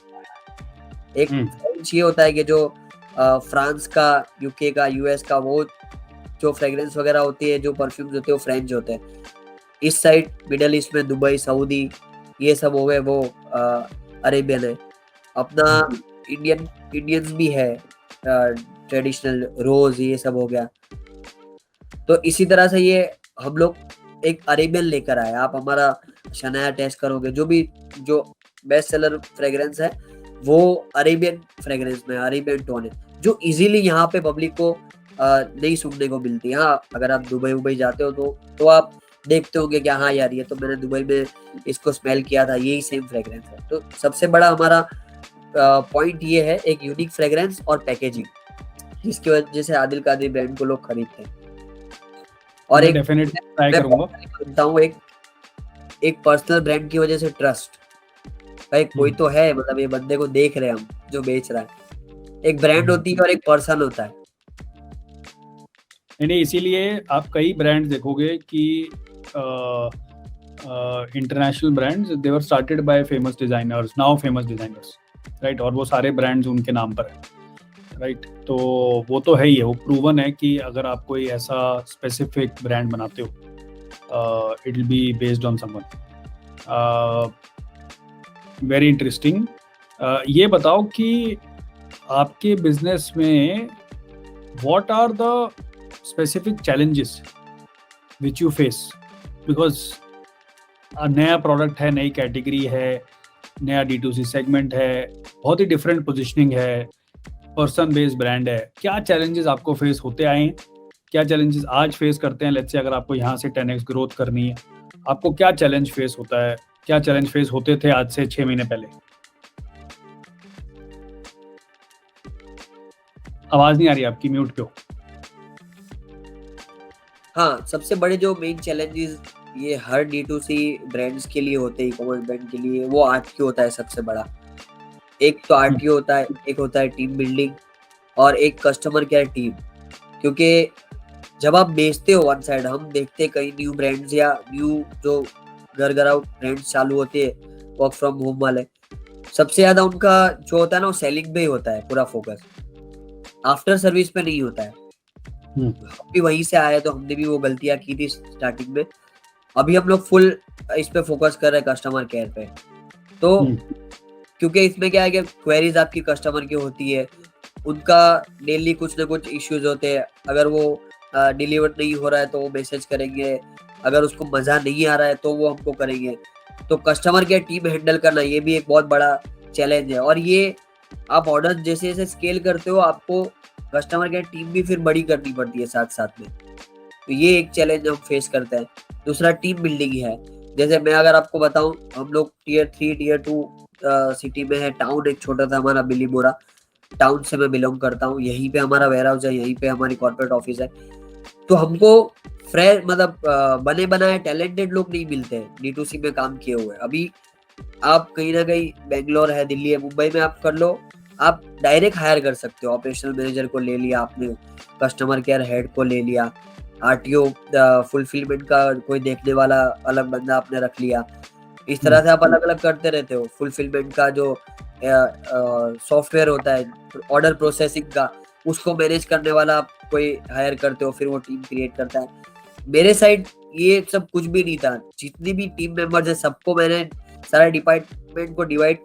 एक फ्रेंच ये होता है कि जो फ्रांस का, यूके का, यूएस का, वो जो फ्रेग्रेंस वगैरह होती है, जो परफ्यूम्स होते हैं, वो फ्रेंच होते हैं। इस साइड मिडल ईस्ट में दुबई, सऊदी, ये सब हो गए, वो अरेबियन है। अपना इंडियंस भी है, ट्रेडिशनल रोज, ये सब हो गया। तो इसी तरह से ये हम लोग एक अरेबियन लेकर आए। आप हमारा शनाया टेस्ट करोगे, जो बेस्ट सेलर फ्रेग्रेंस है वो अरेबियन फ्रेग्रेंस में, अरेबियन टोन है, जो इजीली यहाँ पे पब्लिक को नहीं सुनने को मिलती। हाँ, अगर आप दुबई जाते हो तो आप देखते होंगे कि हाँ यार ये तो मैंने दुबई में इसको स्मेल किया था, यही सेम फ्रेग्रेंस है। तो सबसे बड़ा हमारा पॉइंट ये है, एक यूनिक फ्रेग्रेंस और पैकेजिंग, जिसकी वजह से आदिल कादिर ब्रांड को लोग खरीदते हैं। और एक डेफिनेटली ट्राई करूंगा, बोलता हूँ, एक पर्सनल ब्रांड की वजह से ट्रस्ट भाई, कोई तो है, मतलब ये बंदे को देख रहे हैं हम जो बेच रहा है। एक ब्रांड होती है और एक पर्सन होता है। नहीं, इसीलिए आप कई ब्रांड देखोगे कि international brands, they were started by famous designers, now famous designers, right, और वो सारे ब्रांड्स उनके नाम पर है, राइट। तो वो तो है ही है, वो प्रूवन है कि अगर आप कोई ऐसा स्पेसिफिक ब्रांड बनाते हो, it will be based on someone. Very interesting. ये बताओ कि आपके बिजनेस में what are the specific challenges which you face, because नया प्रोडक्ट है, नई कैटेगरी है, नया D2C सेगमेंट है, बहुत ही डिफरेंट पोजीशनिंग है, पर्सन बेस्ड ब्रांड है। क्या चैलेंजेस आपको फेस होते आए हैं, क्या चैलेंजेस आज फेस करते हैं? लेट्स से अगर आपको यहाँ से 10x ग्रोथ करनी है, आपको क्या चैलेंज फेस होता है, क्या चैलेंज फेस होते थे आज से 6 महीने पहले? आवाज नहीं आ रही आपकी, म्यूट पे हो। हाँ, सबसे बड़े जो मेन चैलेंजेस ये हर D2C ब्रांड्स के लिए होते हैं, ई-कॉमर्स ब्रांड के लिए, वो RTO होता है सबसे बड़ा। एक तो RTO होता है, एक होता है टीम बिल्डिंग और एक कस्टमर केयर टीम। क्योंकि जब आप बेचते हो वन साइड, हम देखते हैं कई न्यू ब्रांड्स या न्यू जो घर ब्रांड्स चालू होते हैं वर्क फ्रॉम होम वाले, सबसे ज्यादा उनका जो होता है ना वो सेलिंग पे ही होता है पूरा फोकस, आफ्टर सर्विस पे नहीं होता है। हम भी वहीं से आए तो हमने भी वो गलतियां की थी स्टार्टिंग में। अभी हम लोग फुल इस पे फोकस कर रहे हैं कस्टमर केयर पे। तो क्योंकि इसमें क्या है कि क्वेरीज आपकी कस्टमर की होती है, उनका डेली कुछ ना कुछ इश्यूज होते हैं। अगर वो डिलीवर नहीं हो रहा है तो वो मैसेज करेंगे, अगर उसको मजा नहीं आ रहा है तो वो हमको करेंगे। तो कस्टमर केयर टीम हैंडल करना ये भी एक बहुत बड़ा चैलेंज है। और ये आप ऑर्डर जैसे जैसे स्केल करते हो, आपको कस्टमर केयर टीम भी फिर बड़ी करनी पड़ती है साथ साथ में। तो ये एक चैलेंज हम फेस करते हैं। दूसरा टीम बिल्डिंग है। जैसे मैं अगर आपको बताऊं, हम लोग टियर 3 टियर 2 सिटी में है। टाउन एक छोटा था हमारा बिलीमोरा, टाउन से मैं बिलोंग करता हूँ। यहीं पे हमारा वेयर हाउस है, यहीं पे हमारी कॉर्पोरेट ऑफिस है। तो हमको फ्रेश मतलब बने बनाए टैलेंटेड लोग नहीं मिलते हैं D2C में काम किए हुए। अभी आप कहीं ना कहीं बेंगलोर है, दिल्ली है, मुंबई में आप कर लो, आप डायरेक्ट हायर कर सकते हो। ऑपरेशनल मैनेजर को ले लिया आपने, कस्टमर केयर हेड को ले लिया, RTO फुलफिलमेंट का कोई देखने वाला अलग बंदा आपने रख लिया। इस तरह से आप अलग अलग करते रहते हो। फुलफिलमेंट का जो सॉफ्टवेयर होता है ऑर्डर प्रोसेसिंग का, उसको मैनेज करने वाला आप कोई हायर करते हो, फिर वो टीम क्रिएट करता है। मेरे साइड ये सब कुछ भी नहीं था। जितनी भी टीम मेंबर्स है सबको मैंने सारा डिपार्टमेंट को डिवाइड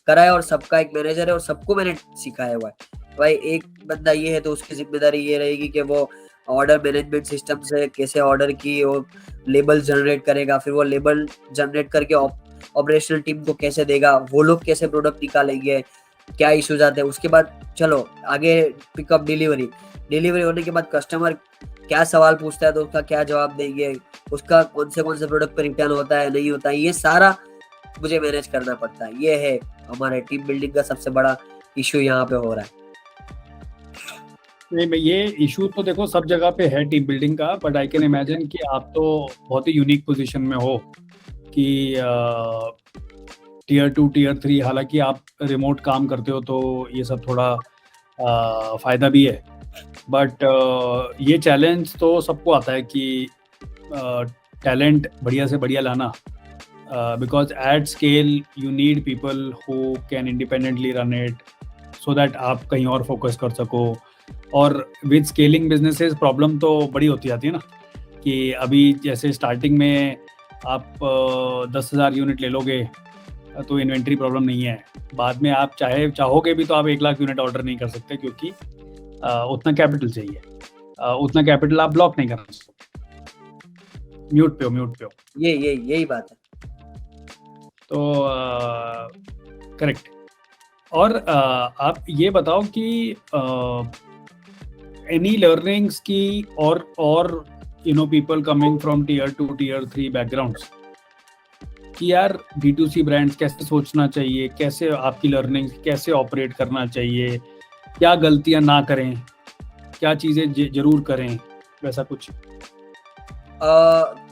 करा है और सबका एक मैनेजर है और सबको मैंने सिखाया हुआ है। भाई एक बंदा ये है तो उसकी जिम्मेदारी ये रहेगी कि वो ऑर्डर मैनेजमेंट सिस्टम से कैसे ऑर्डर की वो लेबल जनरेट करेगा, फिर वो लेबल जनरेट करके ऑपरेशनल टीम को कैसे देगा, वो लोग कैसे प्रोडक्ट निकालेंगे, क्या इश्यूज आते हैं। उसके बाद चलो आगे पिकअप डिलीवरी होने के बाद कस्टमर क्या सवाल पूछता है तो उसका क्या जवाब देंगे, उसका कौन से प्रोडक्ट पर रिटर्न होता है नहीं होता है, ये सारा मुझे मैनेज करना पड़ता है। ये है हमारे टीम बिल्डिंग का सबसे बड़ा इशू यहाँ पे हो रहा है। नहीं, ये इशू तो देखो सब जगह पे है टीम बिल्डिंग का, बट आई कैन इमेजिन कि आप तो बहुत ही यूनिक पोजीशन में हो कि टियर 2 टियर 3, हालांकि आप रिमोट काम करते हो तो ये सब थोड़ा फ़ायदा भी है। बट ये चैलेंज तो सबको आता है कि टैलेंट बढ़िया से बढ़िया लाना, because at scale you need people who can independently run it so that आप कहीं और फोकस कर सको। और विद स्केलिंग बिजनेसेस प्रॉब्लम तो बड़ी होती जाती है ना, कि अभी जैसे स्टार्टिंग में आप 10,000 यूनिट ले लोगे तो इन्वेंट्री प्रॉब्लम नहीं है। बाद में आप चाहोगे भी तो आप 1 लाख यूनिट ऑर्डर नहीं कर सकते, क्योंकि उतना कैपिटल चाहिए, उतना कैपिटल आप ब्लॉक नहीं कर सकते। म्यूट पे हो। यही बात है। तो करेक्ट। और आप ये बताओ कि एनी लर्निंग्स की और people coming from tier 2 tier 3 backgrounds, कि यार D2C ब्रांड्स कैसे सोचना चाहिए, कैसे आपकी लर्निंग्स कैसे ऑपरेट करना चाहिए, क्या गलतियां ना करें, क्या चीज़ें जरूर करें, वैसा कुछ?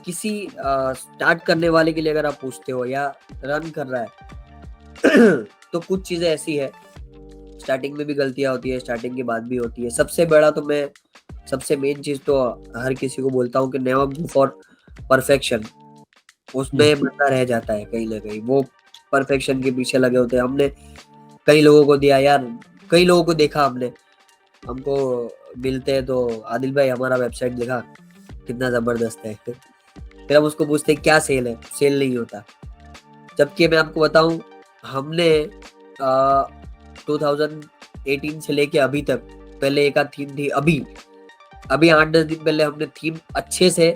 किसी स्टार्ट करने वाले के लिए अगर आप पूछते हो या रन कर रहा है तो कुछ चीजें ऐसी है, स्टार्टिंग में भी गलतियां होती है, स्टार्टिंग के बाद भी होती है। सबसे मेन चीज तो हर किसी को बोलता हूँ कि नेवर गो फॉर परफेक्शन। उसमें बंदा रह जाता है कहीं ना कहीं, वो परफेक्शन के पीछे लगे होते हैं। हमने कई लोगों को दिया यार, कई लोगों को देखा हमने, हमको मिलते हैं तो आदिल भाई हमारा वेबसाइट देखा कितना जबरदस्त है, फिर हम उसको पूछते क्या सेल है, सेल नहीं होता। जबकि मैं आपको बताऊं, हमने 2018 से लेके अभी तक, पहले एक आध थीम थी, अभी 8-10 दिन पहले हमने थीम अच्छे से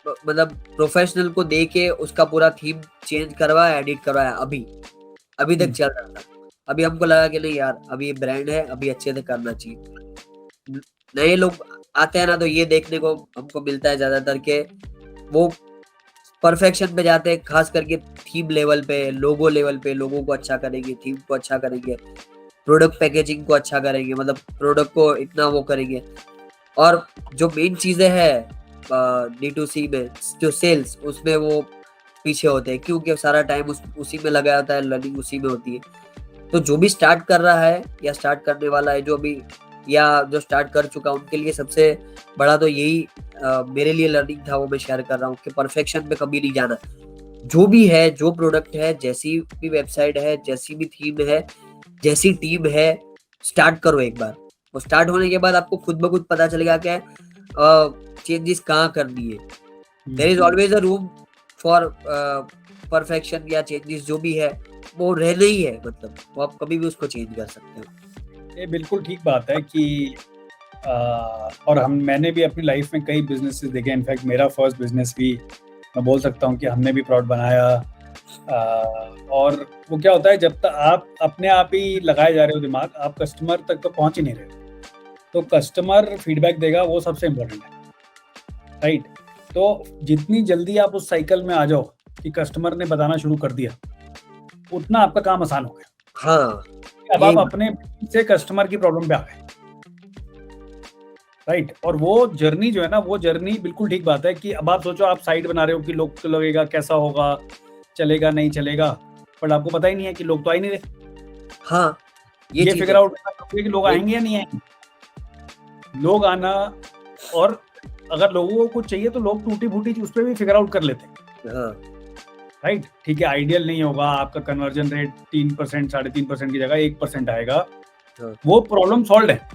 मतलब प्रोफेशनल को दे के उसका पूरा थीम चेंज करवाया, एडिट करवाया, अभी तक चल रहा था। अभी हमको लगा कि नहीं यार, अभी ये ब्रांड है, अभी अच्छे से करना चाहिए। नए लोग आते हैं ना, तो ये देखने को हमको मिलता है ज्यादातर के वो परफेक्शन पे जाते हैं, खास करके थीम लेवल पे, लोगो लेवल पे, लोगों को अच्छा करेंगे, थीम को अच्छा करेंगे, प्रोडक्ट पैकेजिंग को अच्छा करेंगे, मतलब प्रोडक्ट को इतना वो करेंगे। और जो मेन चीजें हैं D2C में, जो सेल्स, उसमें वो पीछे होते हैं, क्योंकि सारा टाइम उसी में लगा होता है, लर्निंग उसी में होती है। तो जो भी स्टार्ट कर रहा है या स्टार्ट करने वाला है, जो अभी या जो स्टार्ट कर चुका, उनके लिए सबसे बड़ा तो यही मेरे लिए लर्निंग था, वो मैं शेयर कर रहा हूँ कि परफेक्शन पे कभी नहीं जाना। जो भी है, जो प्रोडक्ट है, जैसी भी वेबसाइट है, जैसी भी थीम है, जैसी टीम है, स्टार्ट करो एक बार। और स्टार्ट होने के बाद आपको खुद ब खुद पता चलेगा कि चेंजेस कहाँ करनी है। There is always a room for perfection या चेंजेस, जो भी है वो रहना ही है, मतलब वो आप कभी भी उसको चेंज कर सकते हो। ये बिल्कुल ठीक बात है कि और मैंने भी अपनी लाइफ में कई बिजनेसेस देखे। इनफैक्ट मेरा फर्स्ट बिजनेस भी मैं बोल सकता हूँ कि हमने भी प्रोडक्ट बनाया। और वो क्या होता है, जब तक आप अपने आप ही लगाए जा रहे हो दिमाग, आप कस्टमर तक तो पहुंच ही नहीं रहे। तो कस्टमर फीडबैक देगा, वो सबसे इम्पोर्टेंट है, राइट। तो जितनी जल्दी आप उस साइकिल में आ जाओ कि कस्टमर ने बताना शुरू कर दिया, उतना आपका काम आसान हो गया। हाँ, अब आप अपने से कस्टमर की प्रॉब्लम पे आ गए, राइट। और वो जर्नी जो है ना, वो जर्नी बिल्कुल ठीक बात है कि अब आप सोचो, आप साइट बना रहे हो कि लोग को लगेगा कैसा होगा, चलेगा नहीं चलेगा, बट आपको पता ही नहीं है कि लोग तो आ ही नहीं रहे। हाँ, ये फिगर आउट करना कि लोग आएंगे या नहीं आएंगे। लोग आना, और अगर लोगों को कुछ चाहिए तो लोग टूटी फूटी उस पर भी फिगर आउट कर लेते हैं, हाँ, राइट। ठीक है, आइडियल नहीं होगा, आपका कन्वर्जन रेट 3%, 3.5% की जगह 1% आएगा, वो प्रॉब्लम सॉल्व है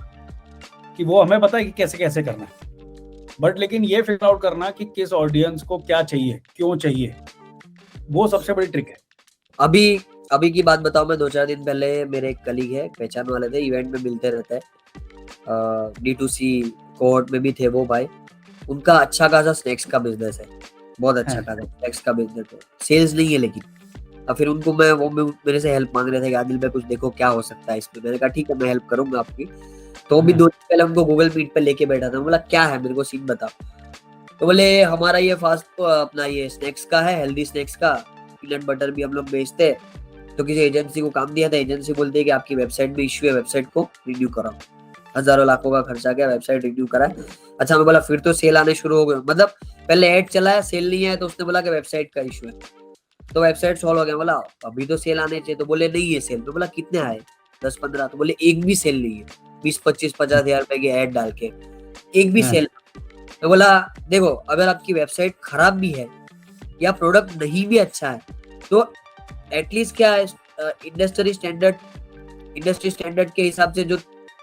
कि वो हमें पता है कि कैसे कैसे करना है। बट लेकिन ये फिगर आउट करना कि किस ऑडियंस को क्या चाहिए, क्यों चाहिए, वो सबसे बड़ी ट्रिक है। अभी की बात बताऊं, मैं 2-4 दिन पहले मेरे एक कलीग है, पहचान वाले थे, इवेंट में मिलते रहते हैं, D2C कोहॉर्ट में भी थे वो भाई। उनका अच्छा खासा स्नैक्स का बिजनेस है, बहुत अच्छा खासा स्नैक्स का बिजनेस है, सेल्स नहीं है लेकिन। अब फिर उनको वो मेरे से हेल्प मांग रहे थे कि आदिल भाई कुछ देखो क्या हो सकता है इसमें। मैंने कहा ठीक है, मैं हेल्प करूंगा आपकी। तो भी 2 दिन पहले उनको गूगल मीट पे लेके बैठा था। बोला क्या है, मेरे को सीन बताओ। तो बोले हमारा ये फास्ट अपना ये स्नैक्स का है, हेल्दी स्नैक्स का, पीनट बटर भी हम लोग बेचते हैं। तो किसी एजेंसी को काम दिया था, एजेंसी बोलती है कि आपकी वेबसाइट में इश्यू है, वेबसाइट को रिन्यू कराओ। हजारों लाखों का खर्चा किया, वेबसाइट रिन्यू करा। अच्छा, मैं बोला फिर तो सेल आने शुरू हो गए, मतलब पहले ऐड चला है, सेल नहीं है, तो उसने बोला कि वेबसाइट का इश्यू है। तो वेबसाइट सॉल्व हो गया। बोला अभी तो सेल आने चाहिए, तो बोले नहीं है सेल। तो बोला कितने आए, 10-15। तो बोले एक भी सेल नहीं है, 20-25-50 हजार रुपए की ऐड डाल के एक भी सेल। तो बोला देखो, अगर आपकी वेबसाइट खराब भी है या प्रोडक्ट नहीं भी अच्छा है, तो एटलीस्ट क्या है, इंडस्ट्री स्टैंडर्ड के हिसाब से जो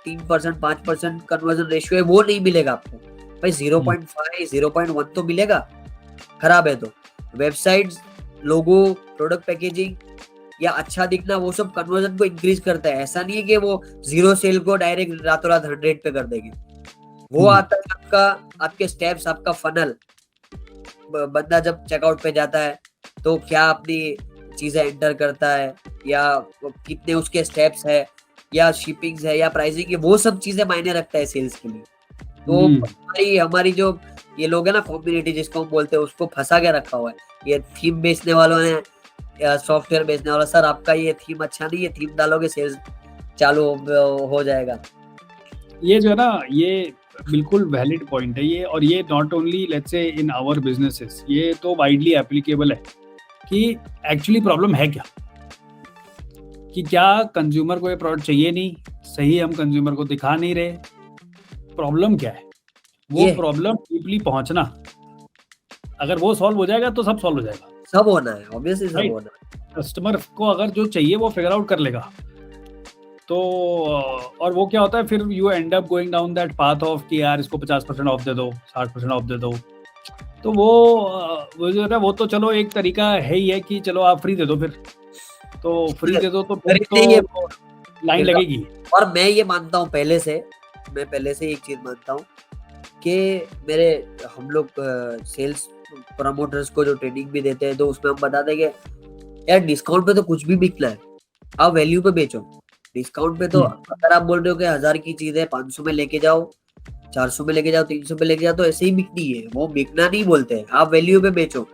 3%, 5% कन्वर्जन रेशियो है, वो नहीं मिलेगा आपको भाई। 0.5, 0.1 तो मिलेगा, खराब है तो। वेबसाइट, लोगो, प्रोडक्ट पैकेजिंग या अच्छा दिखना, वो सब कन्वर्जन को इंक्रीज करता है। ऐसा नहीं है कि वो 0 सेल को डायरेक्ट रातों रात 100 पे कर देगी। वो आता है आपके स्टेप्स, आपका फनल। बंदा जब चेकआउट पे जाता है तो क्या अपनी चीजें एंटर करता है, या कितने उसके स्टेप्स है, या शिपिंग्स है, या प्राइसिंग है, वो सब चीजें मायने रखता है सेल्स के लिए। तो हमारी जो ये लोग है ना, कम्युनिटी जिसको हम बोलते हैं, उसको फंसा के रखा हुआ है। ये थीम बेचने वालों ने या सॉफ्टवेयर बेचने वाला, सर आपका ये थीम अच्छा नहीं है, थीम डालोगे सेल्स चालू हो जाएगा। ये जो है ना, ये बिल्कुल वैलिड पॉइंट है ये। और ये not only let's say in our businesses, ये तो वाइडली एप्लीकेबल है कि एक्चुअली प्रॉब्लम है क्या, कि क्या कंज्यूमर को ये प्रोडक्ट चाहिए नहीं, सही हम कंज्यूमर को दिखा नहीं रहे, प्रॉब्लम क्या है। वो प्रॉब्लम डीपली पहुंचना, अगर वो सॉल्व हो जाएगा तो सब सॉल्व हो जाएगा। सब होना है, ऑब्वियसली सब होना है। कस्टमर को अगर जो चाहिए वो फिगर आउट कर लेगा, तो और वो क्या होता है फिर, you and up going down that path of कि यार इसको 50% ऑफ दे दो, 60% ऑफ दे दो। तो वो जो है वो तो चलो एक तरीका है ही है कि चलो आप फ्री दे दो, फिर तो फ्री दे दो तो फिर तो लाइन लगेगी। और मैं ये मानता हूँ पहले से एक चीज मानता हूँ कि हम लोग सेल्स प्रमोटर्स को जो ट्रेनिंग भी देते हैं, तो उसमें हम बताते हैं कि यार डिस्काउंट पे तो कुछ भी बिकना है, आप वैल्यू पे बेचो। डिस्काउंट पे तो अगर आप बोल रहे हो कि 1000 की चीज है 500 में लेके जाओ, 400 में लेके जाओ, 300 में लेके जाओ, तो ऐसे ही बिकनी है, वो बिकना नहीं बोलते हैं, आप वैल्यू पे बेचो।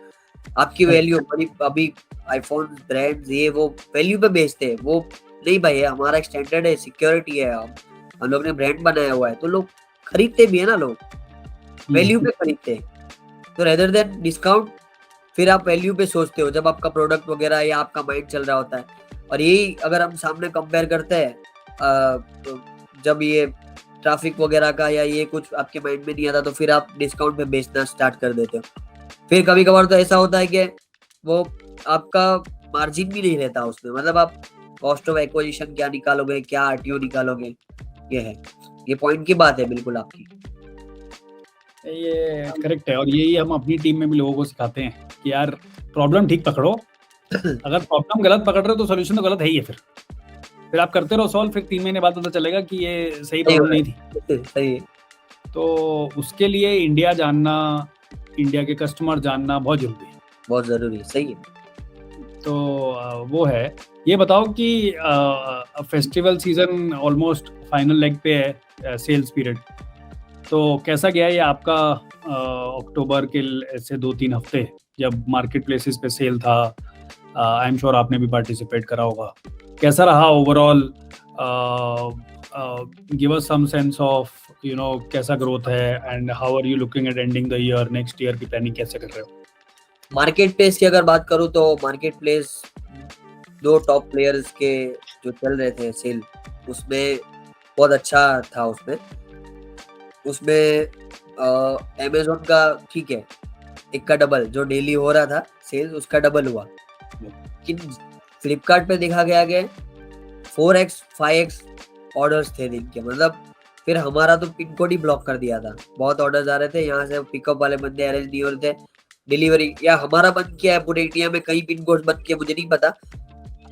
आपकी वैल्यू अभी आईफोन ब्रांड्स ये वो वैल्यू पे बेचते हैं, वो नहीं भाई, हमारा एक स्टैंडर्ड है, सिक्योरिटी है, हम लोग ने ब्रांड बनाया हुआ है, तो लोग खरीदते भी है ना, लोग वैल्यू पे खरीदते हैं। तो रेदर देन डिस्काउंट, फिर आप वैल्यू पे सोचते हो जब आपका प्रोडक्ट वगैरह या आपका माइंड चल रहा होता है। और यही अगर हम सामने कंपेयर करते हैं, तो जब ये ट्रैफिक वगैरह का या ये कुछ आपके माइंड में नहीं आता, तो फिर आप डिस्काउंट पे बेचना स्टार्ट कर देते हो। फिर कभी कभार तो ऐसा होता है कि वो आपका मार्जिन भी नहीं रहता उसमें, मतलब आप कॉस्ट ऑफ एक्विजिशन क्या निकालोगे, क्या आरटीओ निकालोगे, ये पॉइंट की बात है बिल्कुल आपकी। ये करेक्ट है, और यही हम अपनी टीम में भी लोगों को सिखाते हैं कि यार प्रॉब्लम ठीक पकड़ो, अगर प्रॉब्लम गलत पकड़ रहे हो तो सोल्यूशन तो गलत है ही है, फिर आप करते रहो सॉल्व, फिर 3 महीने बाद पता चलेगा कि ये सही प्रॉब्लम नहीं थी। सही है। तो उसके लिए इंडिया जानना, इंडिया के कस्टमर जानना बहुत जरूरी है, बहुत जरूरी है, सही है। तो वो है। ये बताओ कि festival season almost final leg पे है, सेल्स पीरियड, तो कैसा गया ये आपका अक्टूबर के ऐसे 2-3 हफ्ते जब मार्केट प्लेसेस पे सेल था? आई एम श्योर आपने भी पार्टिसिपेट करा होगा, कैसा रहा overall? Give us some sense of कैसा ग्रोथ है, and how are you looking at ending the year, next year की प्लानिंग कैसे कर रहे हो? मार्केट प्लेस की अगर बात करूं तो मार्केट प्लेस 2 टॉप प्लेयर्स के जो चल रहे थे सेल, उसमें बहुत अच्छा था। उसमें अमेज़न का ठीक है, एक का डबल जो डेली हो रहा था सेल्स, उसका डबल हुआ। लेकिन फ्लिपकार्ट पे देखा गया कि 4x 5x ऑर्डर्स थे दिन के, मतलब फिर हमारा तो पिन कोड ही ब्लॉक कर दिया था। बहुत ऑर्डर्स आ रहे थे, यहाँ से पिकअप वाले बंदे अरेंज नहीं हो रहे थे, डिलीवरी या हमारा बंद किया है पूरे इंडिया में, कई पिन कोड बंद किए मुझे नहीं पता,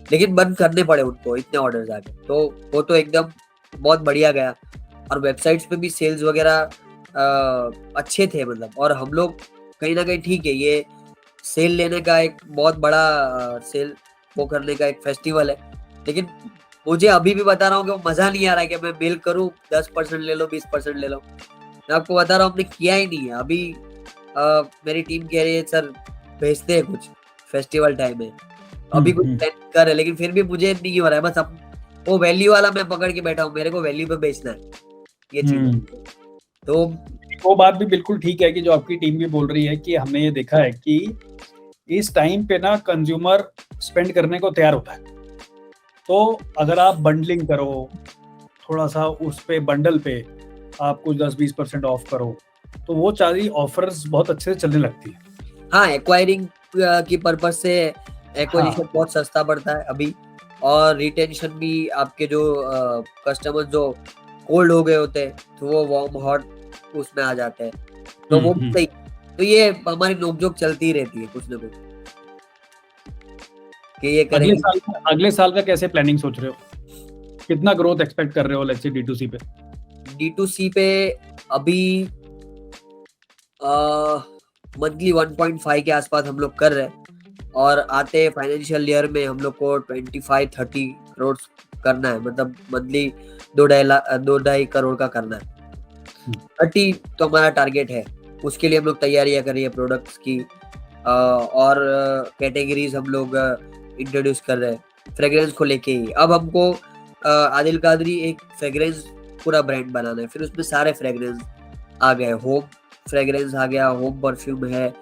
लेकिन बंद करने पड़े उनको, इतने ऑर्डर्स आ गए। तो वो तो एकदम बहुत बढ़िया गया। और वेबसाइट्स पे भी सेल्स वगैरह अच्छे थे, मतलब। और हम लोग कहीं ना कहीं ठीक है, ये सेल लेने का एक बहुत बड़ा सेल वो करने का एक फेस्टिवल है, लेकिन मुझे अभी भी बता रहा हूँ कि वो मजा नहीं आ रहा है कि मैं मेल करूँ 10% ले लो, 20% ले लो। मैं आपको बता रहा हूँ, हमने किया ही नहीं है अभी। मेरी टीम कह रही है सर भेजते हैं कुछ, फेस्टिवल टाइम है, अभी कुछ प्लान कर रहे, लेकिन फिर भी मुझे नहीं हो रहा है। बस अब वो वैल्यू वाला मैं पकड़ के बैठा हूँ, मेरे को वैल्यू पे बेचना है ये चीज। तो वो बात भी बिल्कुल ठीक है कि जो आपकी टीम भी बोल रही है कि हमने ये देखा है कि इस टाइम पे ना कंज्यूमर स्पेंड करने को तैयार होता है, तो अगर आप बंडलिंग करो थोड़ा सा, उस पे बंडल पे आप कुछ 10-20% ऑफ करो, तो वो सारी ऑफर्स बहुत अच्छे से चलने लगती है। हाँ, एक्वायरिंग की पर्पज से एक्विजिशन बहुत सस्ता पड़ता है अभी, और रिटेंशन भी आपके जो कस्टमर जो कोल्ड हो गए होते हैं, तो वो वार्म हॉट उसमें आ जाते हैं, तो वो सही। तो ये हमारी नोकझोंक चलती रहती है कुछ ना कुछ कि ये करेंगे। अगले साल का कैसे प्लानिंग सोच रहे हो? कितना ग्रोथ एक्सपेक्ट कर रहे हो लेट्स से D2C पे? D2C पे अभी मंथली 1.5 के आसपास हम लोग कर रहे हैं, और आते फाइनेंशियल ईयर में हम लोग को 25-30 करोड़ करना है, मतलब मंथली 2-2.5 करोड़ का करना है। 30 तो हमारा टारगेट है, उसके लिए हम लोग तैयारियां कर रही है प्रोडक्ट्स की, और कैटेगरीज हम लोग इंट्रोड्यूस कर रहे हैं फ्रेग्रेंस को लेके ही। अब हमको आदिल कादरी एक फ्रेग्रेंस पूरा ब्रांड बनाना है, फिर उसमें सारे फ्रेग्रेंस आ गए, होम फ्रेग्रेंस आ गया, होम परफ्यूम है,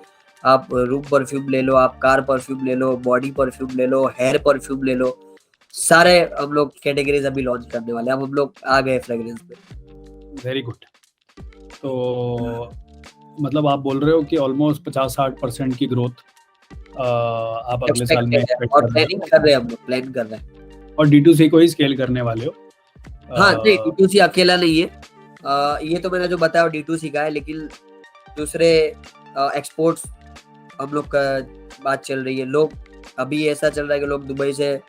आप रूम परफ्यूम ले लो, आप कार परफ्यूम ले लो, बॉडी परफ्यूम ले लो, हेयर परफ्यूम ले लो, सारे हम लोग कैटेगरीज अभी लॉन्च करने वाले हैं। अब हम लोग आ गए फ्रेग्रेंस में। Very good. तो मतलब आप बोल रहे हो कि ऑलमोस्ट 50-60% की ग्रोथ आप अगले साल में एक्सपेक्ट और प्लानिंग कर रहे हैं, हम लोग प्लान कर रहे हैं, और D2C को ही स्केल करने वाले हो? हाँ नहीं, D2C अकेला नहीं है, ये तो मैंने जो बताया D2C का है, लेकिन दूसरे एक्सपोर्ट्स हम लोग का बात चल रही है। लोग अभी ऐसा चल रहा है कि लोग दुबई से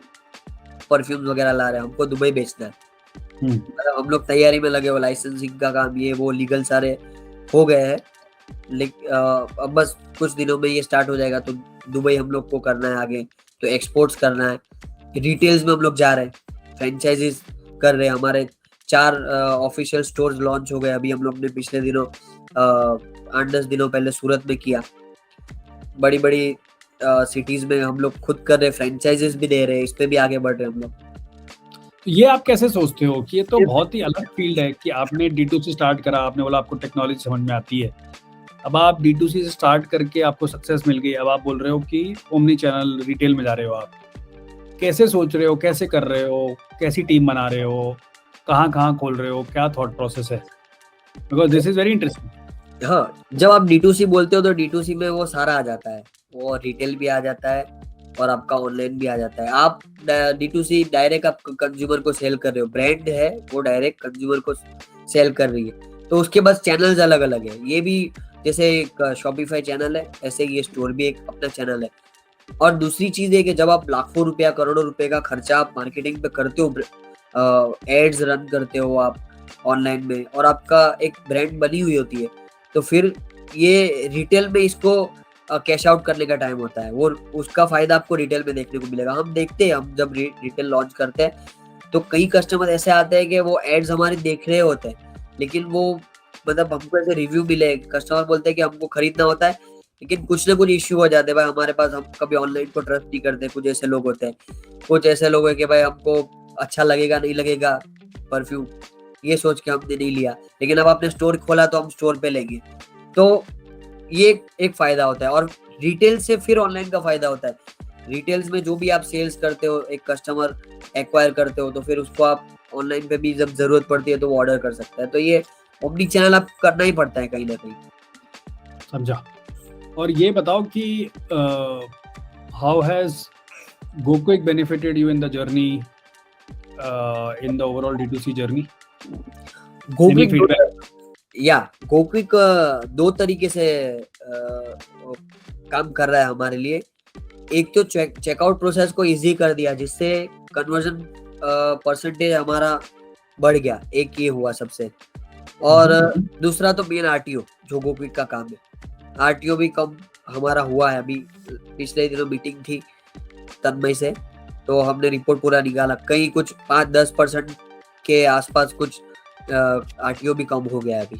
परफ्यूम वगैरह ला रहे हैं, हमको दुबई बेचना है, मतलब हम लोग तैयारी में लगे हो, लाइसेंसिंग का काम, ये वो लीगल सारे हो गए हैं, अब बस कुछ दिनों में ये स्टार्ट हो जाएगा, तो दुबई हम लोग को करना है आगे, तो एक्सपोर्ट्स करना है, रिटेल्स में हम लोग जा रहे हैं, फ्रेंचाइजीज कर रहे हैं, हमारे 4 ऑफिशियल स्टोर्स लॉन्च हो गए अभी हम लोग ने पिछले दिनों, 8-10 दिनों पहले सूरत में किया। बड़ी बड़ी सिटीज में हम लोग खुद कर रहे, फ्रेंचाइजीज भी दे रहे हैं, इस पे भी आगे बढ़ रहे हैं हम लोग। ये आप कैसे सोचते हो कि ये तो बहुत ही अलग फील्ड है कि आपने D2C स्टार्ट करा, आपने बोला आपको टेक्नोलॉजी समझ में आती है, अब आप D2C से स्टार्ट करके आपको सक्सेस मिल गई, अब आप बोल रहे हो कि ओमनी चैनल रिटेल में जा रहे हो, आप कैसे सोच रहे हो, कैसे कर रहे हो, कैसी टीम बना रहे हो, कहाँ खोल रहे हो, क्या थॉट प्रोसेस है, because this is very interesting. हाँ, जब आप D2C बोलते हो तो D2C में वो सारा आ जाता है, वो रिटेल भी आ जाता है और आपका ऑनलाइन भी आ जाता है। आप D2C डायरेक्ट आप कंज्यूमर को सेल कर रहे हो, ब्रांड है वो डायरेक्ट कंज्यूमर को सेल कर रही है, तो उसके पास चैनल्स अलग अलग है। ये भी जैसे एक शॉपिफाई चैनल है, ऐसे ये स्टोर भी एक अपना चैनल है। और दूसरी चीज है कि जब आप लाखों रुपया करोड़ों रुपए का खर्चा आप मार्केटिंग पे करते हो, एड्स रन करते हो आप ऑनलाइन में, और आपका एक ब्रांड बनी हुई होती है, तो फिर ये रिटेल में इसको कैश आउट करने का टाइम होता है, वो उसका फायदा आपको रिटेल में देखने को मिलेगा। हम देखते हैं, हम जब रिटेल लॉन्च करते हैं तो कई कस्टमर ऐसे आते हैं कि वो एड्स हमारे देख रहे होते हैं, लेकिन वो मतलब हमको ऐसे रिव्यू मिले, कस्टमर बोलते हैं कि हमको खरीदना होता है लेकिन कुछ ना कुछ इश्यू हो जाते हैं भाई हमारे पास, हम कभी ऑनलाइन को ट्रस्ट नहीं करते। कुछ ऐसे लोग होते हैं, कुछ ऐसे लोग हैं कि भाई हमको अच्छा लगेगा नहीं लगेगा परफ्यूम, ये सोच के हमने नहीं लिया, लेकिन अब आपने स्टोर खोला तो हम स्टोर पे लेंगे। तो ये एक फायदा होता है, और रिटेल से फिर ऑनलाइन का फायदा होता है। रिटेल्स में जो भी आप सेल्स करते हो, एक कस्टमर एक्वायर करते हो, तो फिर उसको आप ऑनलाइन पे भी जब जरूरत पड़ती है तो वो ऑर्डर कर सकता है। तो ये ओमनी चैनल आप करना ही पड़ता है कहीं ना कहीं। समझा। और ये बताओ कि how has GoQuick benefited you in the journey, in the overall D2C journey? Any feedback? GoQuick 2 तरीके से काम कर रहा है हमारे लिए। एक तो चेकआउट प्रोसेस को इजी कर दिया, जिससे कन्वर्जन परसेंटेज हमारा बढ़ गया, एक ये हुआ सबसे। और दूसरा तो मेन RTO जो GoQuick का काम है, RTO भी कम हमारा हुआ है। अभी पिछले दिनों मीटिंग थी तन्मय से, तो हमने रिपोर्ट पूरा निकाला, कहीं कुछ 5-10% के आसपास कुछ RTO भी कम हो गया है अभी।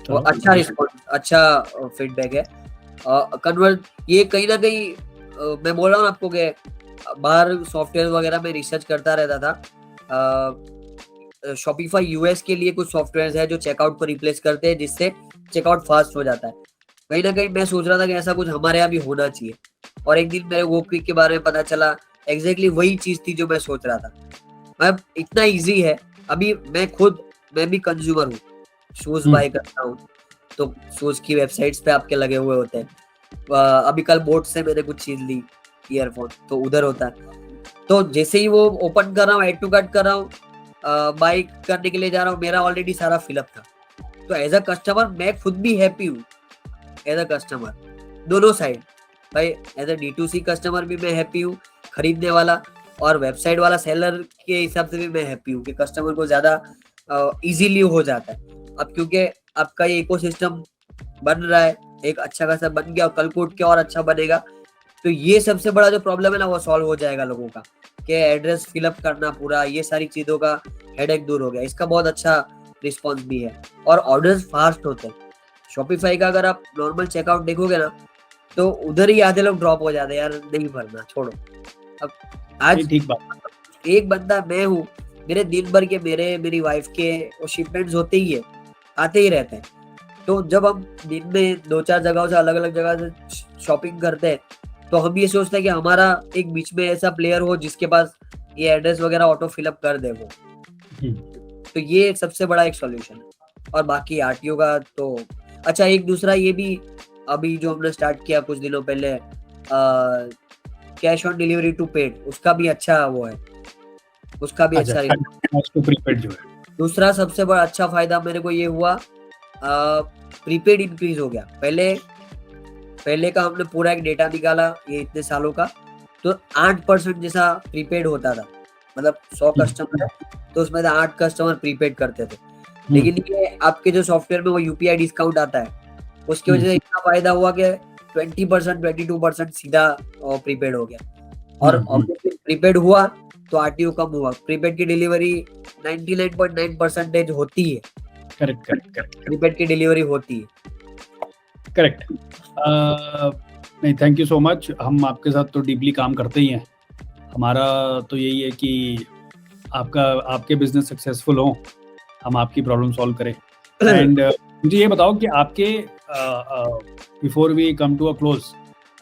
तो अच्छा रिस्पॉन्स, अच्छा फीडबैक है। कन्वर्ट ये कहीं ना कहीं मैं बोल रहा हूँ आपको कि बाहर सॉफ्टवेयर वगैरह में रिसर्च करता रहता था। शॉपिफाई यूएस के लिए कुछ सॉफ्टवेयर है जो चेकआउट को रिप्लेस करते हैं, जिससे चेकआउट फास्ट हो जाता है। कहीं ना कहीं मैं सोच रहा था कि ऐसा कुछ हमारे यहाँ भी होना चाहिए, और एक दिन मेरे GoQuick के बारे में पता चला, एग्जैक्टली वही चीज थी जो मैं सोच रहा था। अब इतना इजी है, अभी मैं भी कंज्यूमर हूँ, शूज बाय करता हूँ, तो शूज की वेबसाइट्स पे आपके लगे हुए होते हैं। अभी कल बोट से मैंने कुछ चीज ली, ईयरफोन, तो उधर होता है। तो जैसे ही वो ओपन कर रहा हूँ, एड टू कार्ट कर रहा हूँ, बाय करने के लिए जा रहा हूँ, मेरा ऑलरेडी सारा फिलअप था। तो एज अ कस्टमर मैं खुद भी हैप्पी हूँ, एज अ कस्टमर दोनों साइड भाई। एज अ D2C कस्टमर भी मैं हैप्पी हूँ, खरीदने वाला, और वेबसाइट वाला सेलर के हिसाब से भी मैं हैप्पी हूँ कि कस्टमर को ज्यादा इजीली हो जाता है। अब क्योंकि आपका ये इकोसिस्टम बन रहा है, एक अच्छा खासा बन गया, और कल को उठ के और अच्छा बनेगा, तो ये सबसे बड़ा जो प्रॉब्लम है ना वो सॉल्व हो जाएगा लोगों का, कि एड्रेस फिलअप करना पूरा, ये सारी चीजों का हेडेक दूर हो गया। इसका बहुत अच्छा रिस्पॉन्स भी है, और ऑर्डर्स फास्ट होते हैं। शॉपिफाई का अगर आप नॉर्मल चेकआउट देखोगे ना, तो उधर ही आधे लोग ड्रॉप हो जाते हैं, यार नहीं भरना, छोड़ो। अब आज ठीक बात। एक बंदा मैं हूँ, मेरे दिन भर के मेरी वाइफ के वो शिपमेंट्स होते ही है, आते ही रहते हैं। तो जब हम दिन में 2-4 जगहों से अलग अलग जगह से शॉपिंग करते हैं, तो हम ये सोचते हैं कि हमारा एक बीच में ऐसा प्लेयर हो जिसके पास ये एड्रेस वगैरह ऑटो फिलअप कर दे वो। तो ये सबसे बड़ा एक सॉल्यूशन है। और बाकी RTO का तो अच्छा, एक दूसरा ये भी अभी जो हमने स्टार्ट किया कुछ दिनों पहले, cash on delivery to paid, उसका भी अच्छा वो है, उसका भी अच्छा प्रीपेड जो है। दूसरा सबसे बड़ा अच्छा फायदा मेरे को ये हुआ, प्रीपेड इंक्रीज हो गया। पहले का हमने पूरा एक डेटा निकाला ये इतने सालों का, तो 8% जैसा प्रीपेड होता था, मतलब 100 कस्टमर है तो उसमें से 8 कस्टमर प्रीपेड करते थे। लेकिन ये आपके जो सॉफ्टवेयर में वो UPI डिस्काउंट आता है, उसकी वजह से इतना फायदा हुआ कि 20% 22% सीधा प्रीपेड हो गया। और ऑब्वियसली प्रीपेड हुआ तो आरटीओ कम हुआ। प्रीपेड की डिलीवरी 99.9% होती है। करेक्ट प्रीपेड की डिलीवरी होती है। करेक्ट। नहीं, थैंक यू सो मच। हम आपके साथ तो डीपली काम करते ही हैं। हमारा तो यही है कि आपके बिजनेस सक्सेसफुल हो, हम आपकी प्रॉब्लम सॉल्व करें। एंड मुझे ये बताओ कि आपके before we come to a close,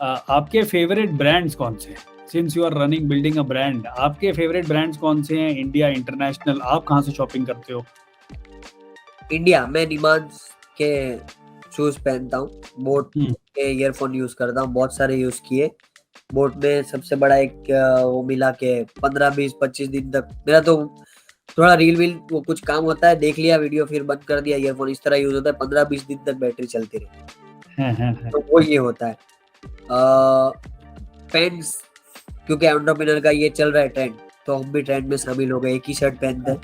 आपके फेवरेट ब्रांड्स कौन से हैं? Since you are running building a brand, आपके फेवरेट ब्रांड्स कौन से हैं? इंडिया, इंटरनेशनल, आप कहाँ से शॉपिंग करते हो? इंडिया में निमांस के शूज पहनता हूँ, बोट के ईयरफोन यूज करता हूँ, बहुत सारे यूज किए। बोट में सबसे बड़ा एक वो मिला के 15 20 25 दिन तक मेरा तो थोड़ा रील वो कुछ काम होता है, देख लिया वीडियो फिर बंद कर दिया। ईयरफोन इस तरह यूज होता है, 15 20 दिन तक बैटरी चलती रही। तो वो ये होता है। पेंट्स, क्योंकि एंटरप्रेन्योर का ये चल रहा है ट्रेंड, तो हम भी ट्रेंड में शामिल हो गए। एक ही शर्ट पहनते हैं,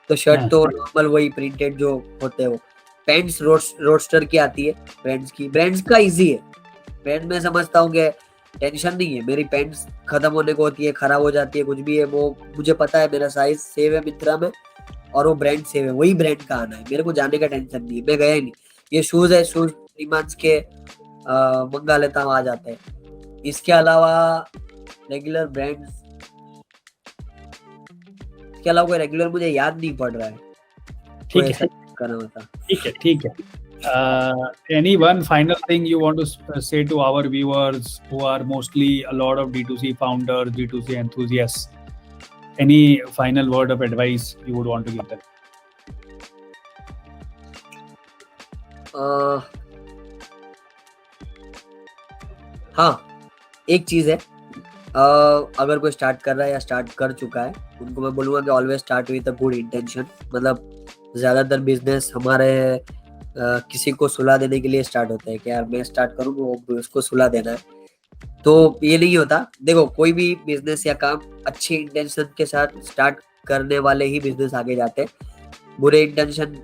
तो शर्ट तो नॉर्मल वही प्रिंटेड जो होते हैं वो। पैंट्स रोडस्टर की आती है, ब्रांड्स का इजी है। ब्रांड में समझता हूँ कि टेंशन नहीं है। मेरी पैंट्स खत्म होने को होती है, खराब हो जाती है, कुछ भी है, वो मुझे पता है। मेरा साइज सेव है मिंत्रा में और वो ब्रांड सेव है, वही ब्रांड का आना है। मेरे को जाने का टेंशन नहीं है, मैं गया ही नहीं। ये शूज है, शूज निमांस के मंगा लेता हूँ, आ जाते हैं। इसके अलावा रेगुलर ब्रांड्स के अलावा कोई रेगुलर मुझे याद नहीं पड़ रहा है। ठीक है। Any one final thing you want to say to our viewers who are mostly a lot of D2C founders, D2C enthusiasts? Any final word of advice you would want to give them? हाँ, एक चीज है, अगर कोई start कर रहा है या स्टार्ट कर चुका है, उनको मैं बोलूंगा कि always start with a good intention. मतलब ज्यादातर बिजनेस हमारे किसी को सुलह देने के लिए स्टार्ट होता है कि यार मैं स्टार्ट करूँ, वो उसको सुलह देना है। तो ये नहीं होता। देखो, कोई भी बिजनेस या काम अच्छे इंटेंशन के साथ स्टार्ट करने वाले ही बिजनेस आगे जाते हैं। बुरे इंटेंशन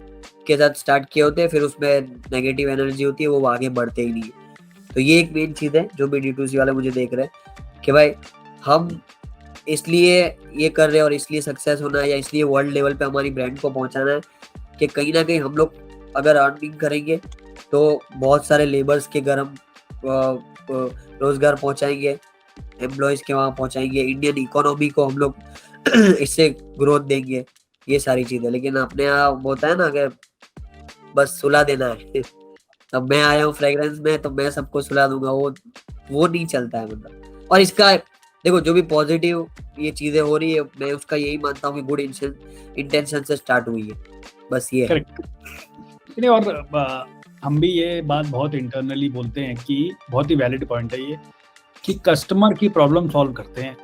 के साथ स्टार्ट किए होते हैं, फिर उसमें नेगेटिव एनर्जी होती है, वो आगे बढ़ते ही नहीं। तो ये एक मेन चीज है जो भी D2C वाले मुझे देख रहे हैं कि भाई हम इसलिए ये कर रहे हैं और इसलिए सक्सेस होना है या इसलिए वर्ल्ड लेवल पे हमारी ब्रांड को पहुंचाना है कि कहीं ना कहीं हम लोग अगर अर्निंग करेंगे तो बहुत सारे लेबर्स के घर हम रोजगार पहुंचाएंगे, एम्प्लॉयज के वहाँ पहुंचाएंगे, इंडियन इकोनॉमी को हम लोग इससे ग्रोथ देंगे। ये सारी चीजें। लेकिन अपने यहाँ होता है ना कि बस सुला देना है। अब मैं आया हूँ फ्रेग्रेंस में तो मैं सबको सुला दूंगा, वो नहीं चलता है मतलब। और इसका देखो, जो भी पॉजिटिव ये चीजें हो रही है, मैं उसका यही मानता हूँ कि गुड इंटेंशन से स्टार्ट हुई है, बस ये है। और हम भी ये बात बहुत इंटरनली बोलते हैं कि बहुत ही वैलिड पॉइंट है ये, कि कस्टमर की प्रॉब्लम सॉल्व करते हैं।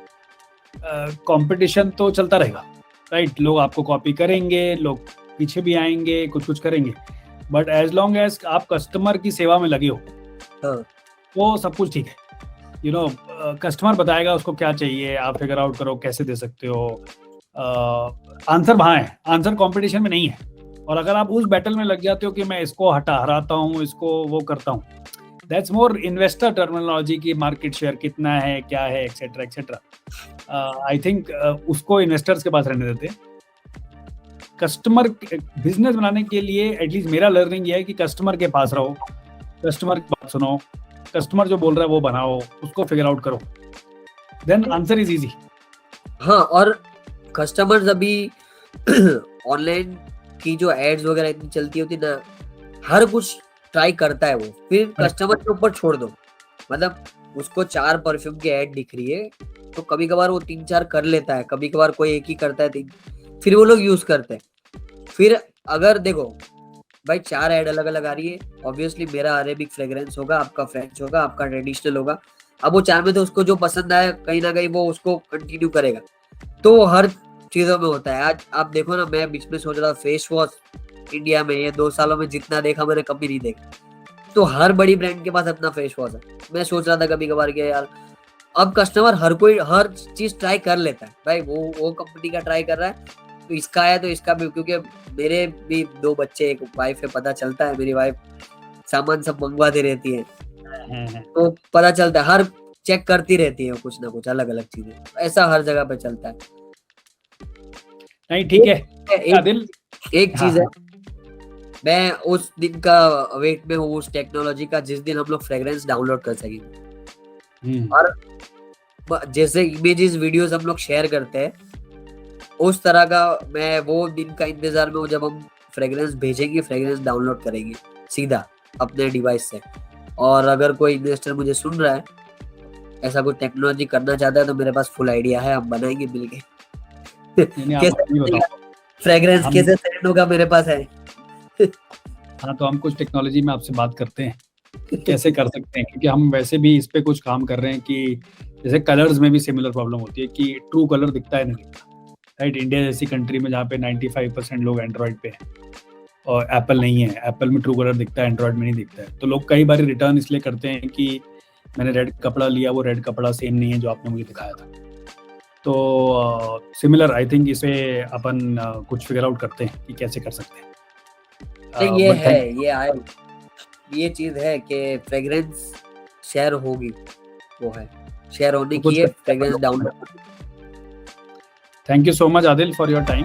कंपटीशन तो चलता रहेगा, राइट? लोग आपको कॉपी करेंगे, लोग पीछे भी आएंगे, कुछ करेंगे, बट एज लॉन्ग एज आप कस्टमर की सेवा में लगे हो, वो सब कुछ ठीक है। यू नो, कस्टमर बताएगा उसको क्या चाहिए, आप फिगर आउट करो कैसे दे सकते हो। आंसर वहाँ है, आंसर कंपटीशन में नहीं है। और अगर आप उस बैटल में लग जाते हो कि मैं इसको हराता हूँ, इसको वो करता हूँ, दैट्स मोर इन्वेस्टर टर्मिनोलॉजी की मार्केट शेयर कितना है, क्या है, एक्सेट्रा एक्सेट्रा। आई थिंक उसको इन्वेस्टर्स के पास रहने देते हैं। कस्टमर बिजनेस बनाने के लिए एटलीस्ट मेरा लर्निंग ये है कि कस्टमर के पास रहो, कस्टमर की बात सुनो, कस्टमर जो बोल रहा है वो बनाओ, उसको फिगर आउट करो, देन आंसर इज इजी। हाँ, और कस्टमर्स अभी ऑनलाइन की जो एड्स वगैरह इतनी चलती होती ना, हर कुछ ट्राई करता है वो, फिर कस्टमर के ऊपर छोड़ दो। मतलब उसको 4 परफ्यूम की एड दिख रही है तो कभी कभार वो 3-4 कर लेता है, कभी कभार कोई एक ही करता है, फिर वो लोग यूज करते हैं। फिर अगर देखो भाई 4 एड अलग अलग आ रही है, ऑब्वियसली मेरा अरेबिक फ्रेग्रेंस होगा, आपका फ्रेंच होगा, आपका ट्रेडिशनल होगा। अब वो 4 में तो उसको जो पसंद आए कहीं ना कहीं वो उसको कंटिन्यू करेगा। तो वो हर चीजों में होता है। आज आप देखो ना, मैं बीच में सोच रहा था फेस वॉश इंडिया में ये 2 सालों में जितना देखा मैंने कभी नहीं देखा। तो हर बड़ी ब्रांड के पास अपना फेस वॉश है। मैं सोच रहा था कभी कभार के यार, अब कस्टमर हर चीज ट्राई कर लेता है। भाई वो कंपनी का ट्राई कर रहा है तो इसका है तो इसका भी, क्योंकि मेरे भी 2 बच्चे, एक वाइफ है, पता चलता है मेरी वाइफ सामान सब मंगवाती रहती है, हम्म। तो पता चलता है, हर चेक करती रहती है कुछ ना कुछ अलग अलग चीजें, ऐसा हर जगह पे चलता है। नहीं ठीक है एक आदिल। एक हाँ चीज है, हाँ मैं उस दिन का वेट में हूँ, उस टेक्नोलॉजी का, जिस दिन हम लोग फ्रेग्रेंस डाउनलोड कर सकेंगे। और जैसे इमेजेस वीडियोस हम लोग शेयर करते हैं, उस तरह का मैं वो दिन का इंतजार में हूँ जब हम फ्रेग्रेंस भेजेंगे, फ्रेग्रेंस डाउनलोड करेंगे सीधा अपने डिवाइस से। और अगर कोई इन्वेस्टर मुझे सुन रहा है, ऐसा कुछ टेक्नोलॉजी करना चाहता है, तो मेरे पास फुल आइडिया है, हम बनाएंगे मिलके। नहीं आप कैसे ये बताओ फ्रेग्रेंस हम। कैसे सेंड होगा, मेरे पास है। हाँ तो हम कुछ टेक्नोलॉजी में आपसे बात करते हैं कैसे कर सकते हैं, क्योंकि हम वैसे भी इस पे कुछ काम कर रहे हैं कि जैसे कलर्स में भी सिमिलर प्रॉब्लम होती है कि ट्रू कलर दिखता है नहीं दिखता, राइट। इंडिया जैसी कंट्री में जहाँ पे 95% लोग एंड्रॉयड पे हैं और एप्पल नहीं है, एप्पल में ट्रू कलर दिखता है, एंड्रॉयड में नहीं दिखता है। तो लोग कई बार रिटर्न इसलिए करते हैं कि मैंने रेड कपड़ा लिया, वो रेड कपड़ा सेम नहीं है जो आपने मुझे दिखाया था। तो सिमिलर आई थिंक इसे अपन कुछ फिगर आउट करते हैं कि कैसे कर सकते हैं। नहीं, ये But है, thank- ये आए, ये चीज है कि फ्रेग्रेंस शेयर होगी, वो है, शेयर होने कुछ की है fragrance download. Thank you so much Adil for your time.